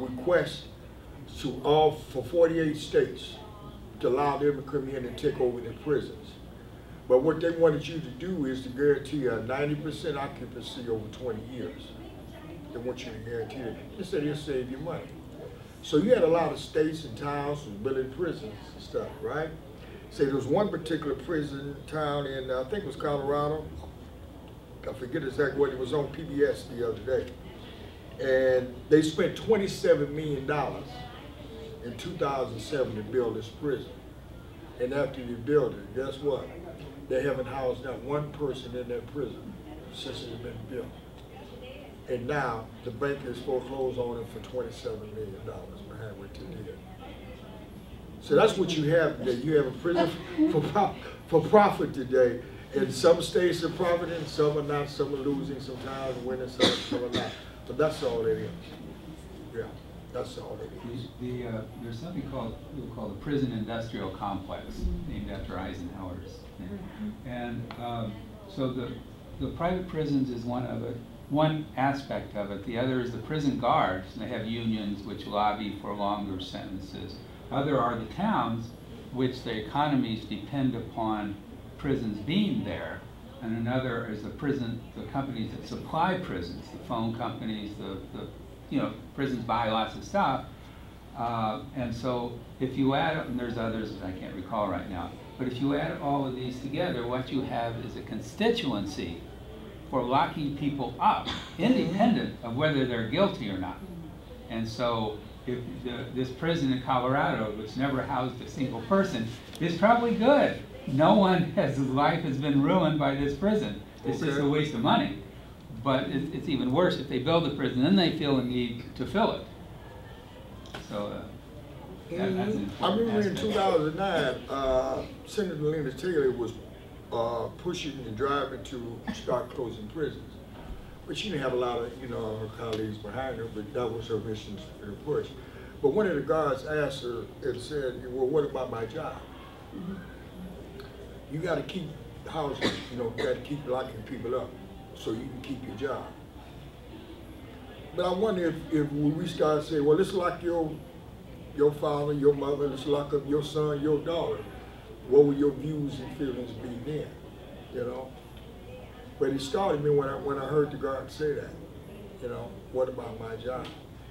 Speaker 8: requests for 48 states to allow them to come in and take over their prisons. But what they wanted you to do is to guarantee a 90% occupancy over 20 years. They want you to guarantee it. They said it'll save you money. So you had a lot of states and towns who were building prisons and stuff, right? Say there was one particular prison town in, I think it was Colorado. I forget exactly what, it was on PBS the other day. And they spent $27 million in 2007 to build this prison. And after you build it, guess what? They haven't housed not one person in that prison since it's been built. And now the bank has foreclosed on it for $27 million behind what they did. So that's what you have today. You have a prison for profit today. And some states are profiting, some are not, some are losing, some towns are winning, some are not. But that's all it is. Yeah, that's all it is.
Speaker 11: There's something called the prison industrial complex, named after Eisenhower's name. And so the private prisons is one aspect of it. The other is the prison guards. They have unions which lobby for longer sentences. Other are the towns, which the economies depend upon prisons being there. And another is the companies that supply prisons, the phone companies, prisons buy lots of stuff. And so if you add up, and there's others that I can't recall right now, but if you add all of these together, what you have is a constituency for locking people up, independent of whether they're guilty or not. And so if this prison in Colorado, which never housed a single person, is probably good. No one his life has been ruined by this prison. It's just a waste of money.
Speaker 13: But it's even worse if they build the prison, then they feel the need to fill it. So that's an
Speaker 8: I
Speaker 13: important
Speaker 8: remember in
Speaker 13: aspect.
Speaker 8: 2009, Senator Linda Taylor was pushing and driving to start closing prisons. But she didn't have a lot of, her colleagues behind her, but that was her mission to push. But one of the guards asked her and said, well, what about my job? You got to keep housing, you got to keep locking people up so you can keep your job. But I wonder if when we start saying, well, let's lock your father, your mother, let's lock up your son, your daughter, what would your views and feelings be then, But it started me when I heard the guard say that, what about my job?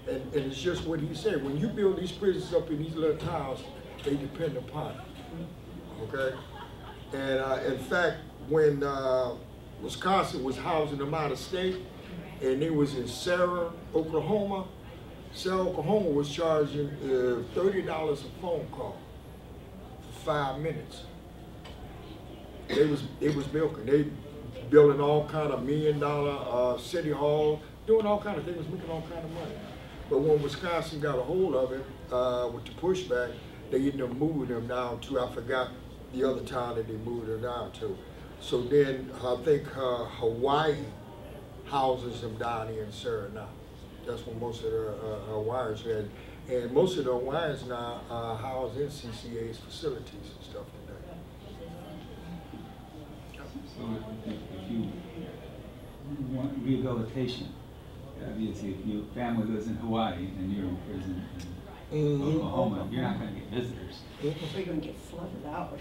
Speaker 8: And it's just what he said. When you build these prisons up in these little towns, they depend upon it, okay? And in fact, when Wisconsin was housing them out of state, and they was in Sarah, Oklahoma, Sarah, Oklahoma was charging $30 a phone call for 5 minutes. They was milking. They building all kind of $1 million city hall, doing all kind of things, making all kind of money. But when Wisconsin got a hold of it with the pushback, they ended up moving them down to, I forgot the other town that they moved them down to. So then I think Hawaii houses them down here in Sarah now. That's where most of the Hawaiians had. And most of the Hawaiians now are housed in CCA's facilities and stuff like that.
Speaker 11: So if you want rehabilitation, obviously if your family lives in Hawaii and you're in prison in Oklahoma, you're not going to get visitors.
Speaker 5: We're going to get flooded out.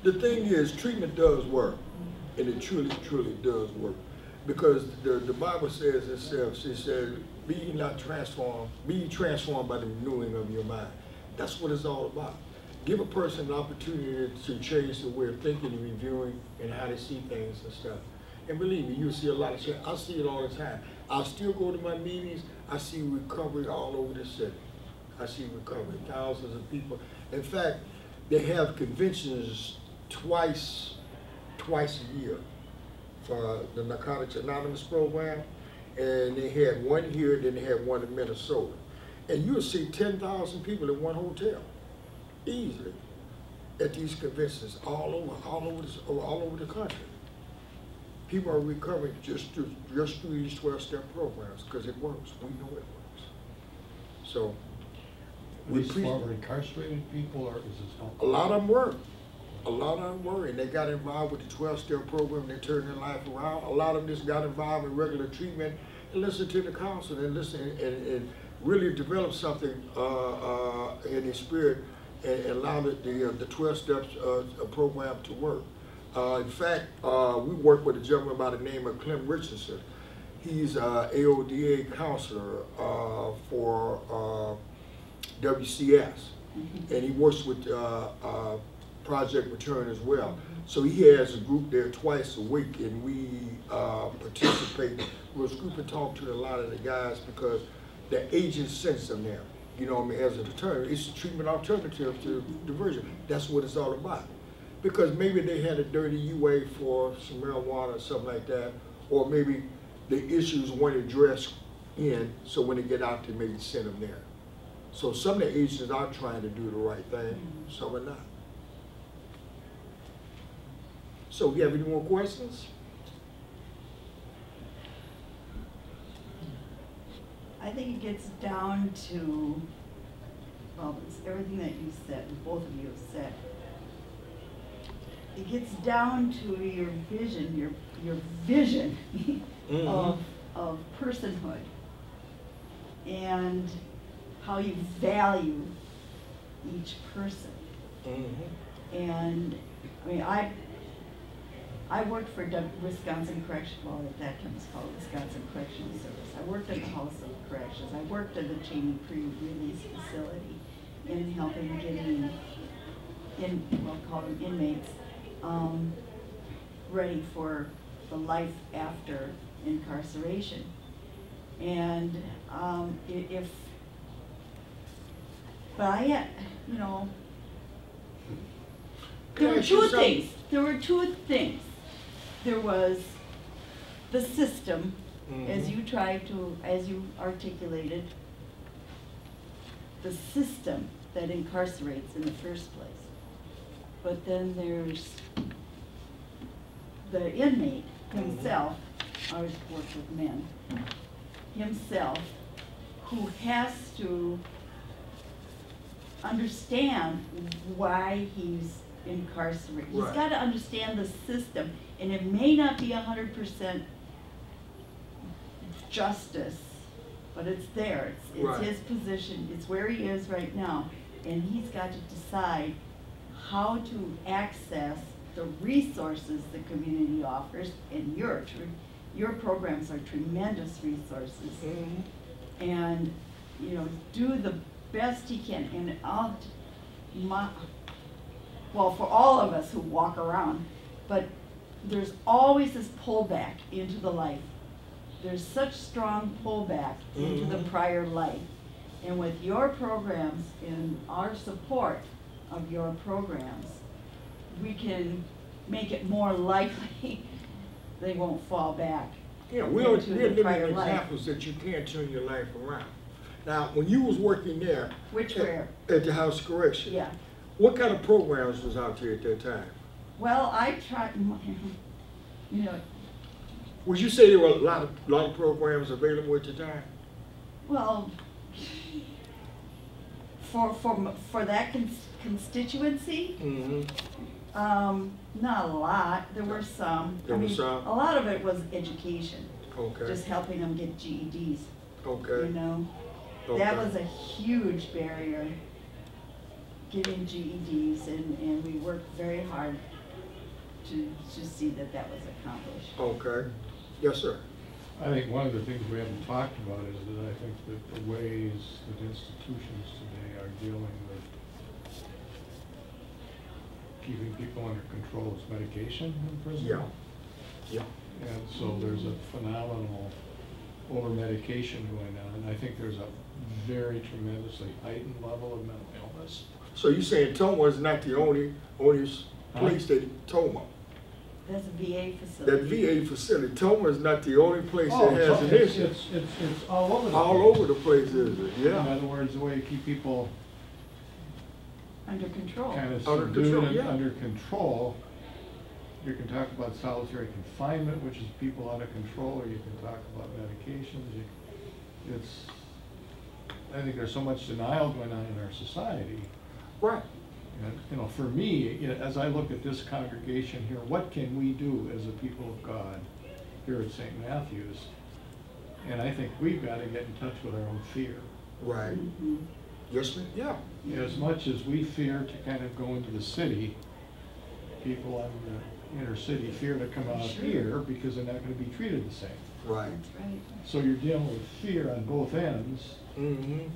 Speaker 8: The thing is, treatment does work, and it truly, truly does work. Because the Bible says itself, it says, be ye transformed by the renewing of your mind. That's what it's all about. Give a person an opportunity to change the way of thinking and reviewing and how they see things and stuff. And believe me, you'll see a lot of shit. I see it all the time. I still go to my meetings. I see recovery all over the city. I see recovery, thousands of people. In fact, they have conventions twice a year for the Narcotics Anonymous program. And they had one here, then they had one in Minnesota. And you'll see 10,000 people in one hotel, easily, at these conventions all over the country. People are recovering just through these 12-step programs because it works. We know it works. So,
Speaker 3: These former incarcerated people, or is this
Speaker 8: a lot of them were. A lot of them were, and they got involved with the 12-step program. They turned their life around. A lot of them just got involved in regular treatment and listened to the counsel and listen and really developed something in their spirit and allowed the 12 steps program to work. In fact, we work with a gentleman by the name of Clem Richardson. He's an AODA counselor for WCS, and he works with Project Return as well. So he has a group there twice a week, and we participate. We'll group and talk to a lot of the guys because the agents sense them there. You know what I mean? As an attorney, it's a treatment alternative to diversion. That's what it's all about. Because maybe they had a dirty UA for some marijuana or something like that, or maybe the issues weren't addressed so when they get out, they maybe send them there. So some of the agents are trying to do the right thing, some are not. So, do you have any more questions?
Speaker 5: I think it gets down to, well, it's everything that you said, both of you have said. It gets down to your vision, your vision of personhood and how you value each person. And I mean, I worked for Wisconsin Correctional, well, at that time it was called Wisconsin Correctional Service. I worked at the House of Corrections. I worked at the Cheney Pre-Release Facility in helping getting, we'll call them inmates, ready for the life after incarceration. And but I had, you know, there were two things. There were two things. There was the system, as
Speaker 8: Mm-hmm.
Speaker 5: as you articulated, the system that incarcerates in the first place. But then there's the inmate himself, I always work with men, himself, who has to understand why he's incarcerated. He's
Speaker 8: Right.
Speaker 5: got to understand the system, and it may not be 100% justice, but it's there. It's
Speaker 8: Right.
Speaker 5: his position. It's where he is right now, and he's got to decide how to access the resources the community offers, and your programs are tremendous resources.
Speaker 8: Mm-hmm.
Speaker 5: And, you know, do the best he can. And well, for all of us who walk around, but there's always this pullback into the life. There's such strong pullback into the prior life. And with your programs and our support of your programs, we can make it more likely they won't fall back.
Speaker 8: Yeah, we're
Speaker 5: into the
Speaker 8: living
Speaker 5: prior life.
Speaker 8: examples that you can turn your life around. Now, when you was working there.
Speaker 5: Which where?
Speaker 8: At the House Correction.
Speaker 5: Yeah.
Speaker 8: What kind of programs was out there at that time?
Speaker 5: Well, I tried, you know,
Speaker 8: Would you say there were a lot of programs available at the time?
Speaker 5: well, for that constituency,
Speaker 8: Mm-hmm.
Speaker 5: not a lot. There were some.
Speaker 8: There were some?
Speaker 5: A lot of it was education,
Speaker 8: Okay.
Speaker 5: just helping them get GEDs.
Speaker 8: Okay.
Speaker 5: You know,
Speaker 8: Okay.
Speaker 5: that was a huge barrier, getting GEDs, and we worked very hard to see that that was accomplished.
Speaker 8: Okay. Yes, sir.
Speaker 3: I think one of the things we haven't talked about is that I think that the ways that institutions today are dealing with keeping people under control is medication in prison.
Speaker 8: Yeah. Yeah.
Speaker 3: And so there's a phenomenal over-medication going on, and I think there's a very tremendously heightened level of mental illness.
Speaker 8: So you're saying Toma is not the only place that Toma?
Speaker 5: That's a VA
Speaker 8: That
Speaker 5: facility.
Speaker 8: VA facility. Toma is not the only place
Speaker 3: Oh,
Speaker 8: that has an issue.
Speaker 3: it's all over the place.
Speaker 8: All over the place, is it?
Speaker 3: In
Speaker 8: Yeah.
Speaker 3: other words, the way you keep people
Speaker 5: Under control.
Speaker 3: kind of
Speaker 8: Under
Speaker 3: subdued
Speaker 8: control,
Speaker 3: and
Speaker 8: yeah.
Speaker 3: under control. You can talk about solitary confinement, which is people out of control, or you can talk about medications. I think there's so much denial going on in our society.
Speaker 8: Right.
Speaker 3: And, you know, for me, you know, as I look at this congregation here, what can we do as a people of God here at St. Matthew's? And I think we've got to get in touch with our own fear.
Speaker 8: Right.
Speaker 5: Mhm.
Speaker 8: Yes, ma'am. Yeah.
Speaker 3: As much as we fear to kind of go into the city, people in the inner city fear to come out
Speaker 5: Sure.
Speaker 3: here because they're not going to be treated the same.
Speaker 8: Right.
Speaker 5: That's right.
Speaker 3: So you're dealing with fear on both ends,
Speaker 8: Mm-hmm.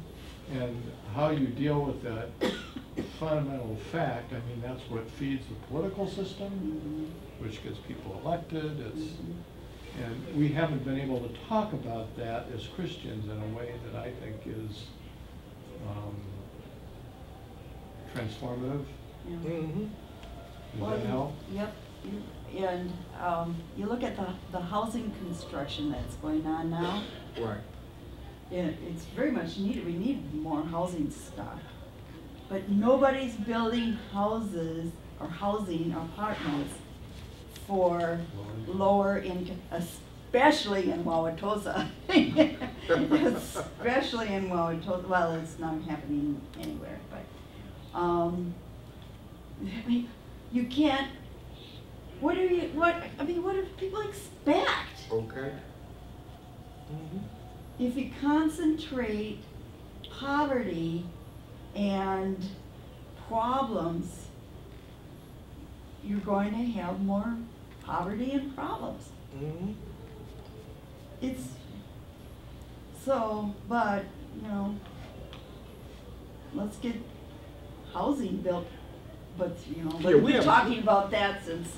Speaker 3: and how you deal with that fundamental fact, I mean, that's what feeds the political system, which gets people elected. And we haven't been able to talk about that as Christians in a way that I think is transformative.
Speaker 5: Yeah.
Speaker 8: Mm-hmm.
Speaker 3: Does
Speaker 5: Well,
Speaker 3: that help?
Speaker 5: Yep. And you look at the housing construction that's going on now,
Speaker 8: Right.
Speaker 5: it's very much needed. We need more housing stock. But nobody's building houses or housing apartments for lower income, especially in Wauwatosa. Especially in Wauwatosa. Well, it's not happening anywhere, but I mean, you can't. What do people expect?
Speaker 8: Okay. Mm-hmm.
Speaker 5: If you concentrate poverty and problems, you're going to have more poverty and problems.
Speaker 8: Mm-hmm.
Speaker 5: It's so, but, you know, let's get housing built, but, you know,
Speaker 8: Yeah,
Speaker 5: we've been talking about that since.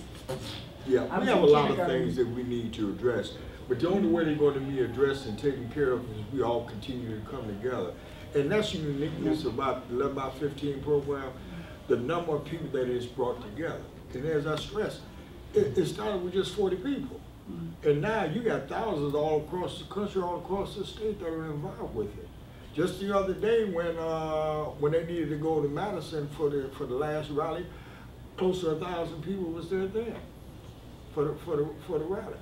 Speaker 8: Yeah,
Speaker 5: I
Speaker 8: we
Speaker 5: was
Speaker 8: have
Speaker 5: in
Speaker 8: a lot of
Speaker 5: kindergarten.
Speaker 8: things that we need to address, but the only way they're going to be addressed and taken care of is we all continue to come together. And that's the uniqueness about the 11 by 15 program, the number of people that is brought together. And as I stress, it started with just 40 people. And now you got thousands all across the country, all across the state that are involved with it. Just the other day when they needed to go to Madison for the last rally, close to 1,000 people was there for the rally.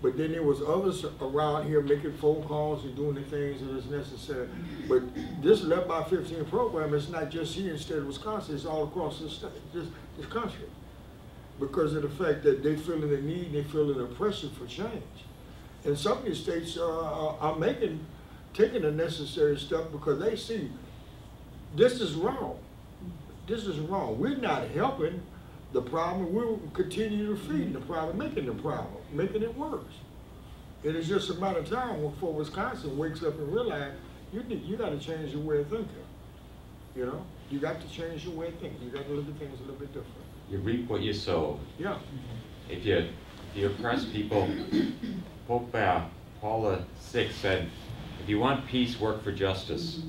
Speaker 8: But then there was others around here making phone calls and doing the things that is necessary. But this 11x15 program is not just here in the state of Wisconsin, it's all across this country. Because of the fact that they feeling the need, they feeling the pressure for change. And some of these states are taking the necessary step because they see this is wrong. This is wrong. We're not helping the problem. We'll continue to feed the problem, making it worse. It is just a matter of time before Wisconsin wakes up and realize you got to change your way of thinking. You know, you got to change your way of thinking. You got to look at things a little bit different.
Speaker 1: You reap what you sow.
Speaker 8: Yeah.
Speaker 1: If you oppress people, Pope Paul VI said, if you want peace, work for justice.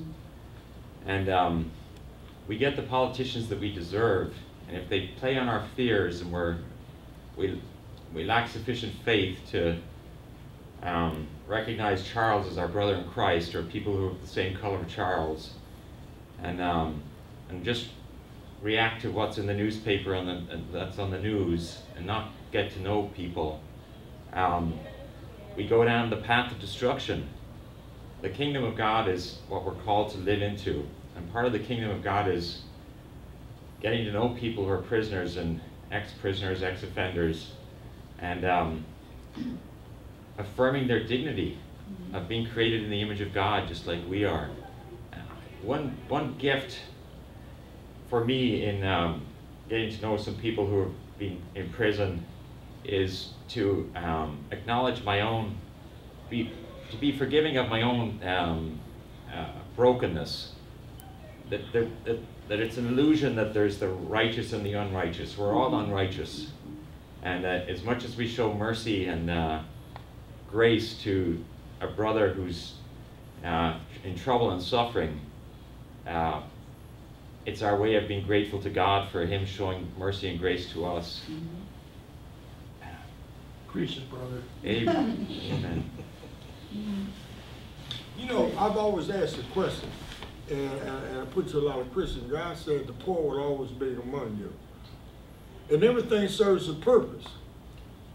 Speaker 1: And we get the politicians that we deserve, and if they play on our fears and we lack sufficient faith to recognize Charles as our brother in Christ, or people who are the same color of Charles, and just react to what's in the newspaper and that's on the news, and not get to know people, we go down the path of destruction. The kingdom of God is what we're called to live into, and part of the kingdom of God is getting to know people who are prisoners and ex-prisoners, ex-offenders, and affirming their dignity of being created in the image of God just like we are. One gift for me in getting to know some people who have been in prison is to acknowledge my own, to be forgiving of my own brokenness. That it's an illusion that there's the righteous and the unrighteous. We're all unrighteous. And as much as we show mercy and grace to a brother who's in trouble and suffering, it's our way of being grateful to God for Him showing mercy and grace to us.
Speaker 8: Appreciate, brother.
Speaker 1: Amen. Amen.
Speaker 8: You know, I've always asked a question, and I put to a lot of Christians. God said the poor will always be among you. And everything serves a purpose.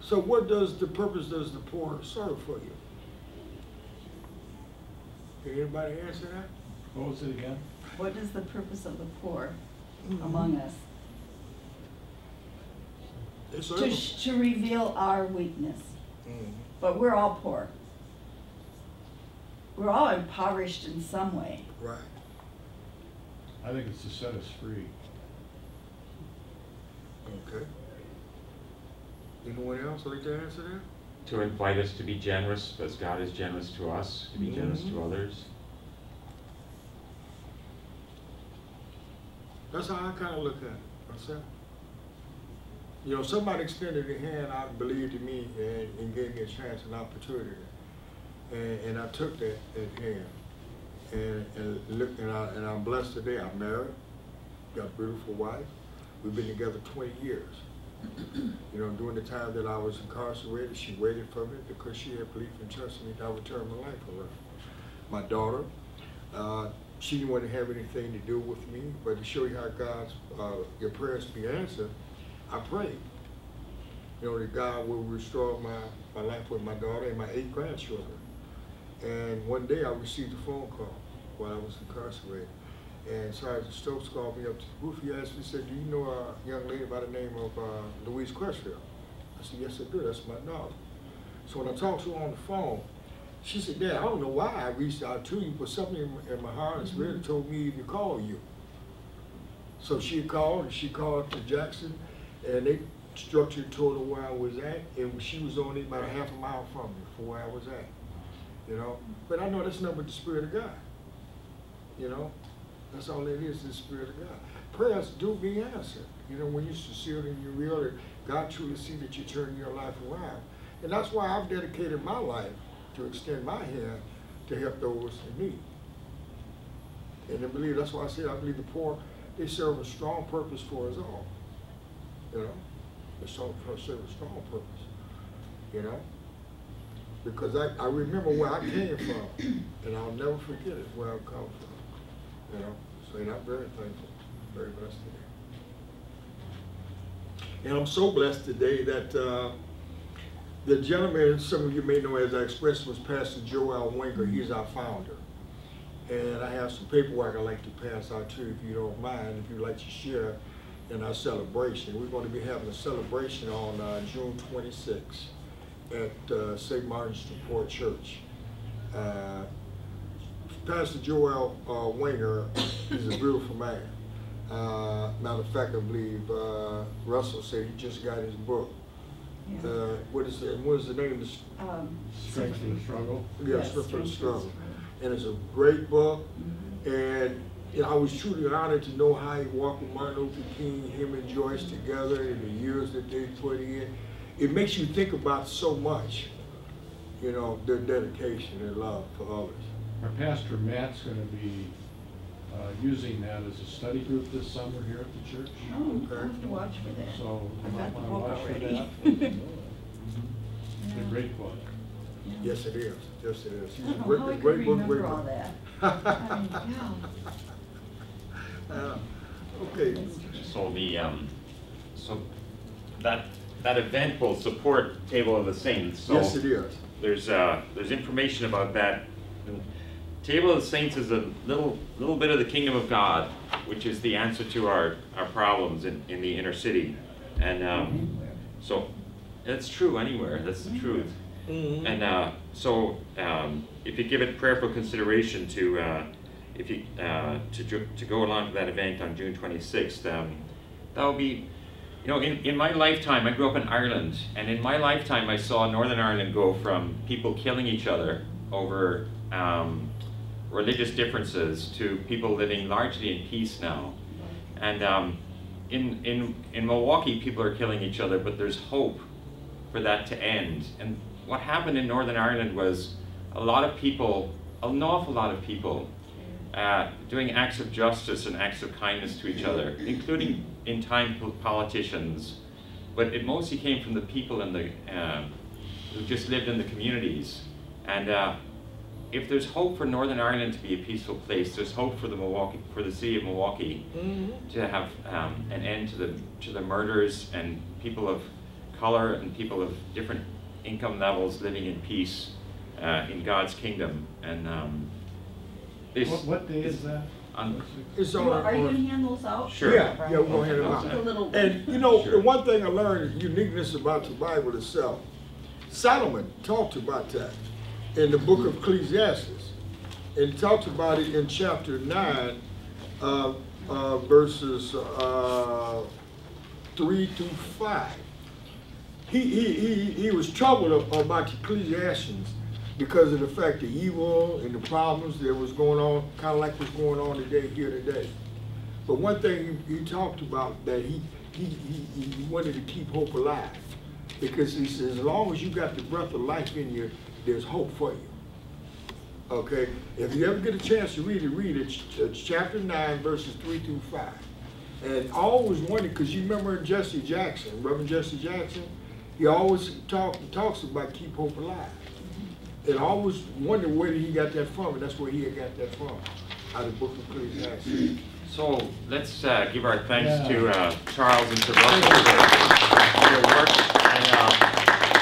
Speaker 8: So what does the purpose does the poor serve for you? Can anybody answer that?
Speaker 3: What was it again?
Speaker 5: What is the purpose of the poor among us? To reveal our weakness. But we're all poor. We're all impoverished in some way.
Speaker 8: Right.
Speaker 3: I think it's to set us free.
Speaker 8: Okay. Anyone else like to answer that?
Speaker 1: To invite us to be generous as God is generous to us, to be generous to others.
Speaker 8: That's how I kind of look at it myself. You know, somebody extended a hand, I believe, to me and gave me a chance and opportunity. And I took that hand. And I'm blessed today. I'm married, got a beautiful wife. We've been together 20 years. You know, during the time that I was incarcerated, she waited for me because she had belief and trust in me that I would turn my life around. My daughter, she didn't want to have anything to do with me, but to show you how God's, your prayers be answered, I prayed. You know, that God will restore my life with my daughter and my 8 grandchildren. And one day I received a phone call while I was incarcerated. And Sergeant Stokes called me up to the booth. He asked me, he said, do you know a young lady by the name of Louise Crutchfield? I said, yes, I do. That's my daughter. So when I talked to her on the phone, she said, Dad, I don't know why I reached out to you, but something in my heart and spirit told me to call you. So she called, and she called to Jackson, and they structured told her where I was at, and she was only about a half a mile from me from where I was at. You know? But I know that's nothing but the Spirit of God. You know? That's all it is, the Spirit of God. Prayers do be answered. You know, when you're sincere and you're real, that God truly see that you're turning your life around. And that's why I've dedicated my life to extend my hand to help those in need. And I believe, that's why I said I believe the poor, they serve a strong purpose for us all. You know? They serve a strong purpose. you know? Because I remember where I came from, and I'll never forget it, where I come from, you know? So I'm very thankful, very blessed today. And I'm so blessed today that the gentleman, some of you may know as I expressed, was Pastor Joel Winger. He's our founder. And I have some paperwork I'd like to pass out to you if you don't mind, if you'd like to share in our celebration. We're going to be having a celebration on June 26th at St. Martin's Newport Church. Pastor Joel Winger is a beautiful man. Matter of fact, I believe Russell said he just got his book. What is the name of the
Speaker 3: Strength in the Struggle?
Speaker 8: Yeah, Strength in the Struggle. And it's a great book. And you know, I was truly honored to know how he walked with Martin Luther King, him and Joyce together, in the years that they put in. It makes you think about so much, you know, their dedication and love for others.
Speaker 3: Our pastor Matt's going to be using that as a study group this summer here at the church.
Speaker 5: Oh, I have to watch for that.
Speaker 3: So
Speaker 5: I've
Speaker 3: you might
Speaker 5: got the
Speaker 3: want to
Speaker 5: book
Speaker 3: watch for
Speaker 5: already.
Speaker 3: that. It's a great book.
Speaker 8: Yes, it is. Yes, it is.
Speaker 5: I don't know how I could remember all that.
Speaker 8: Okay.
Speaker 1: So the so that event will support Table of the Saints. So
Speaker 8: Yes, it is.
Speaker 1: There's information about that. And Table of the Saints is a little bit of the kingdom of God, which is the answer to our problems in the inner city. And so that's true anywhere. That's the truth.
Speaker 8: Mm-hmm.
Speaker 1: And so if you give it prayerful consideration to go along to that event on June 26th, that will be, you know, in my lifetime, I grew up in Ireland, and in my lifetime I saw Northern Ireland go from people killing each other over religious differences to people living largely in peace now. And in Milwaukee, people are killing each other, but there's hope for that to end. And what happened in Northern Ireland was a lot of people, an awful lot of people, doing acts of justice and acts of kindness to each other, including in time politicians. But it mostly came from the people in the, who just lived in the communities. And if there's hope for Northern Ireland to be a peaceful place, there's hope for the city of Milwaukee to have an end to the murders and people of color and people of different income levels living in peace in God's kingdom. And
Speaker 3: what day is that?
Speaker 8: It's on
Speaker 5: Are you going to hand those out?
Speaker 1: Sure.
Speaker 8: Yeah, we're going to hand them
Speaker 5: Just a little-
Speaker 8: out. And you know,
Speaker 1: Sure.
Speaker 8: the one thing I learned, uniqueness about the Bible itself, Solomon talked about that in the book of Ecclesiastes, and talked about it in chapter 9, verses 3 through 5. He was troubled about Ecclesiastes because of the fact the evil and the problems that was going on, kind of like what's going on here today. But one thing he talked about, that he wanted to keep hope alive, because he says, as long as you got the breath of life in you, there's hope for you. Okay, if you ever get a chance to read it. It's chapter 9, verses 3 through 5. And I always wondered, because you remember Jesse Jackson, Reverend Jesse Jackson, he always talks about keep hope alive. And I always wondered where he got that from, and that's where he got that from, out of the book of Ecclesiastes.
Speaker 1: so let's give our thanks to Charles and to Russell for their work. And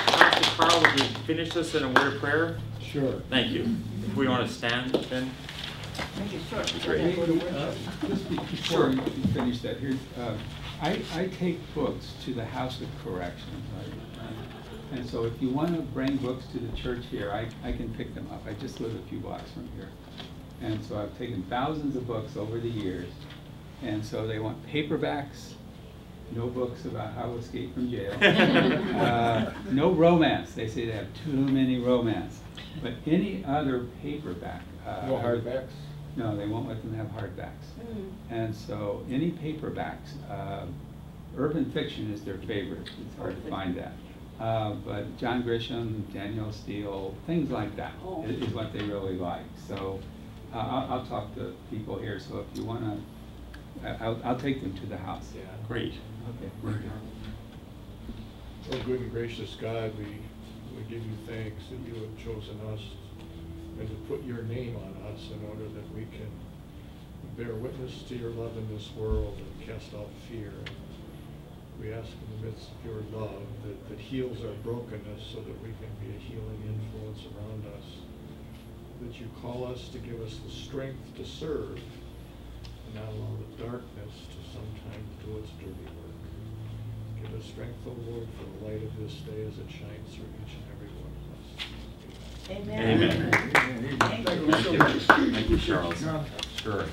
Speaker 1: Pastor Carl, would you finish us in a word of prayer?
Speaker 3: Sure.
Speaker 1: Thank you. If we want to stand, then.
Speaker 5: Make it short.
Speaker 1: Great.
Speaker 11: Just before you finish that, here's, I take books to the House of Correction, right? And so if you want to bring books to the church here, I can pick them up. I just live a few blocks from here. And so I've taken thousands of books over the years. And so they want paperbacks, no books about how to escape from jail, no romance. They say they have too many romance. But any other paperback.
Speaker 3: No hardbacks?
Speaker 11: No, they won't let them have hardbacks. And so any paperbacks, urban fiction is their favorite. It's hard to find that. But John Grisham, Daniel Steele, things like that is what they really like. So I'll talk to people here. So if you want to, I'll take them to the house.
Speaker 1: Great.
Speaker 11: Okay.
Speaker 3: Oh, good and gracious God, we we give you thanks that you have chosen us and to put your name on us in order that we can bear witness to your love in this world and cast out fear. We ask in the midst of your love that heals our brokenness so that we can be a healing influence around us. That you call us to give us the strength to serve and not allow the darkness to sometimes do its dirty work. Give us strength, O Lord, for the light of this day as it shines through each and every one of us.
Speaker 5: Amen.
Speaker 1: Amen. Thank you, Charles. Sure.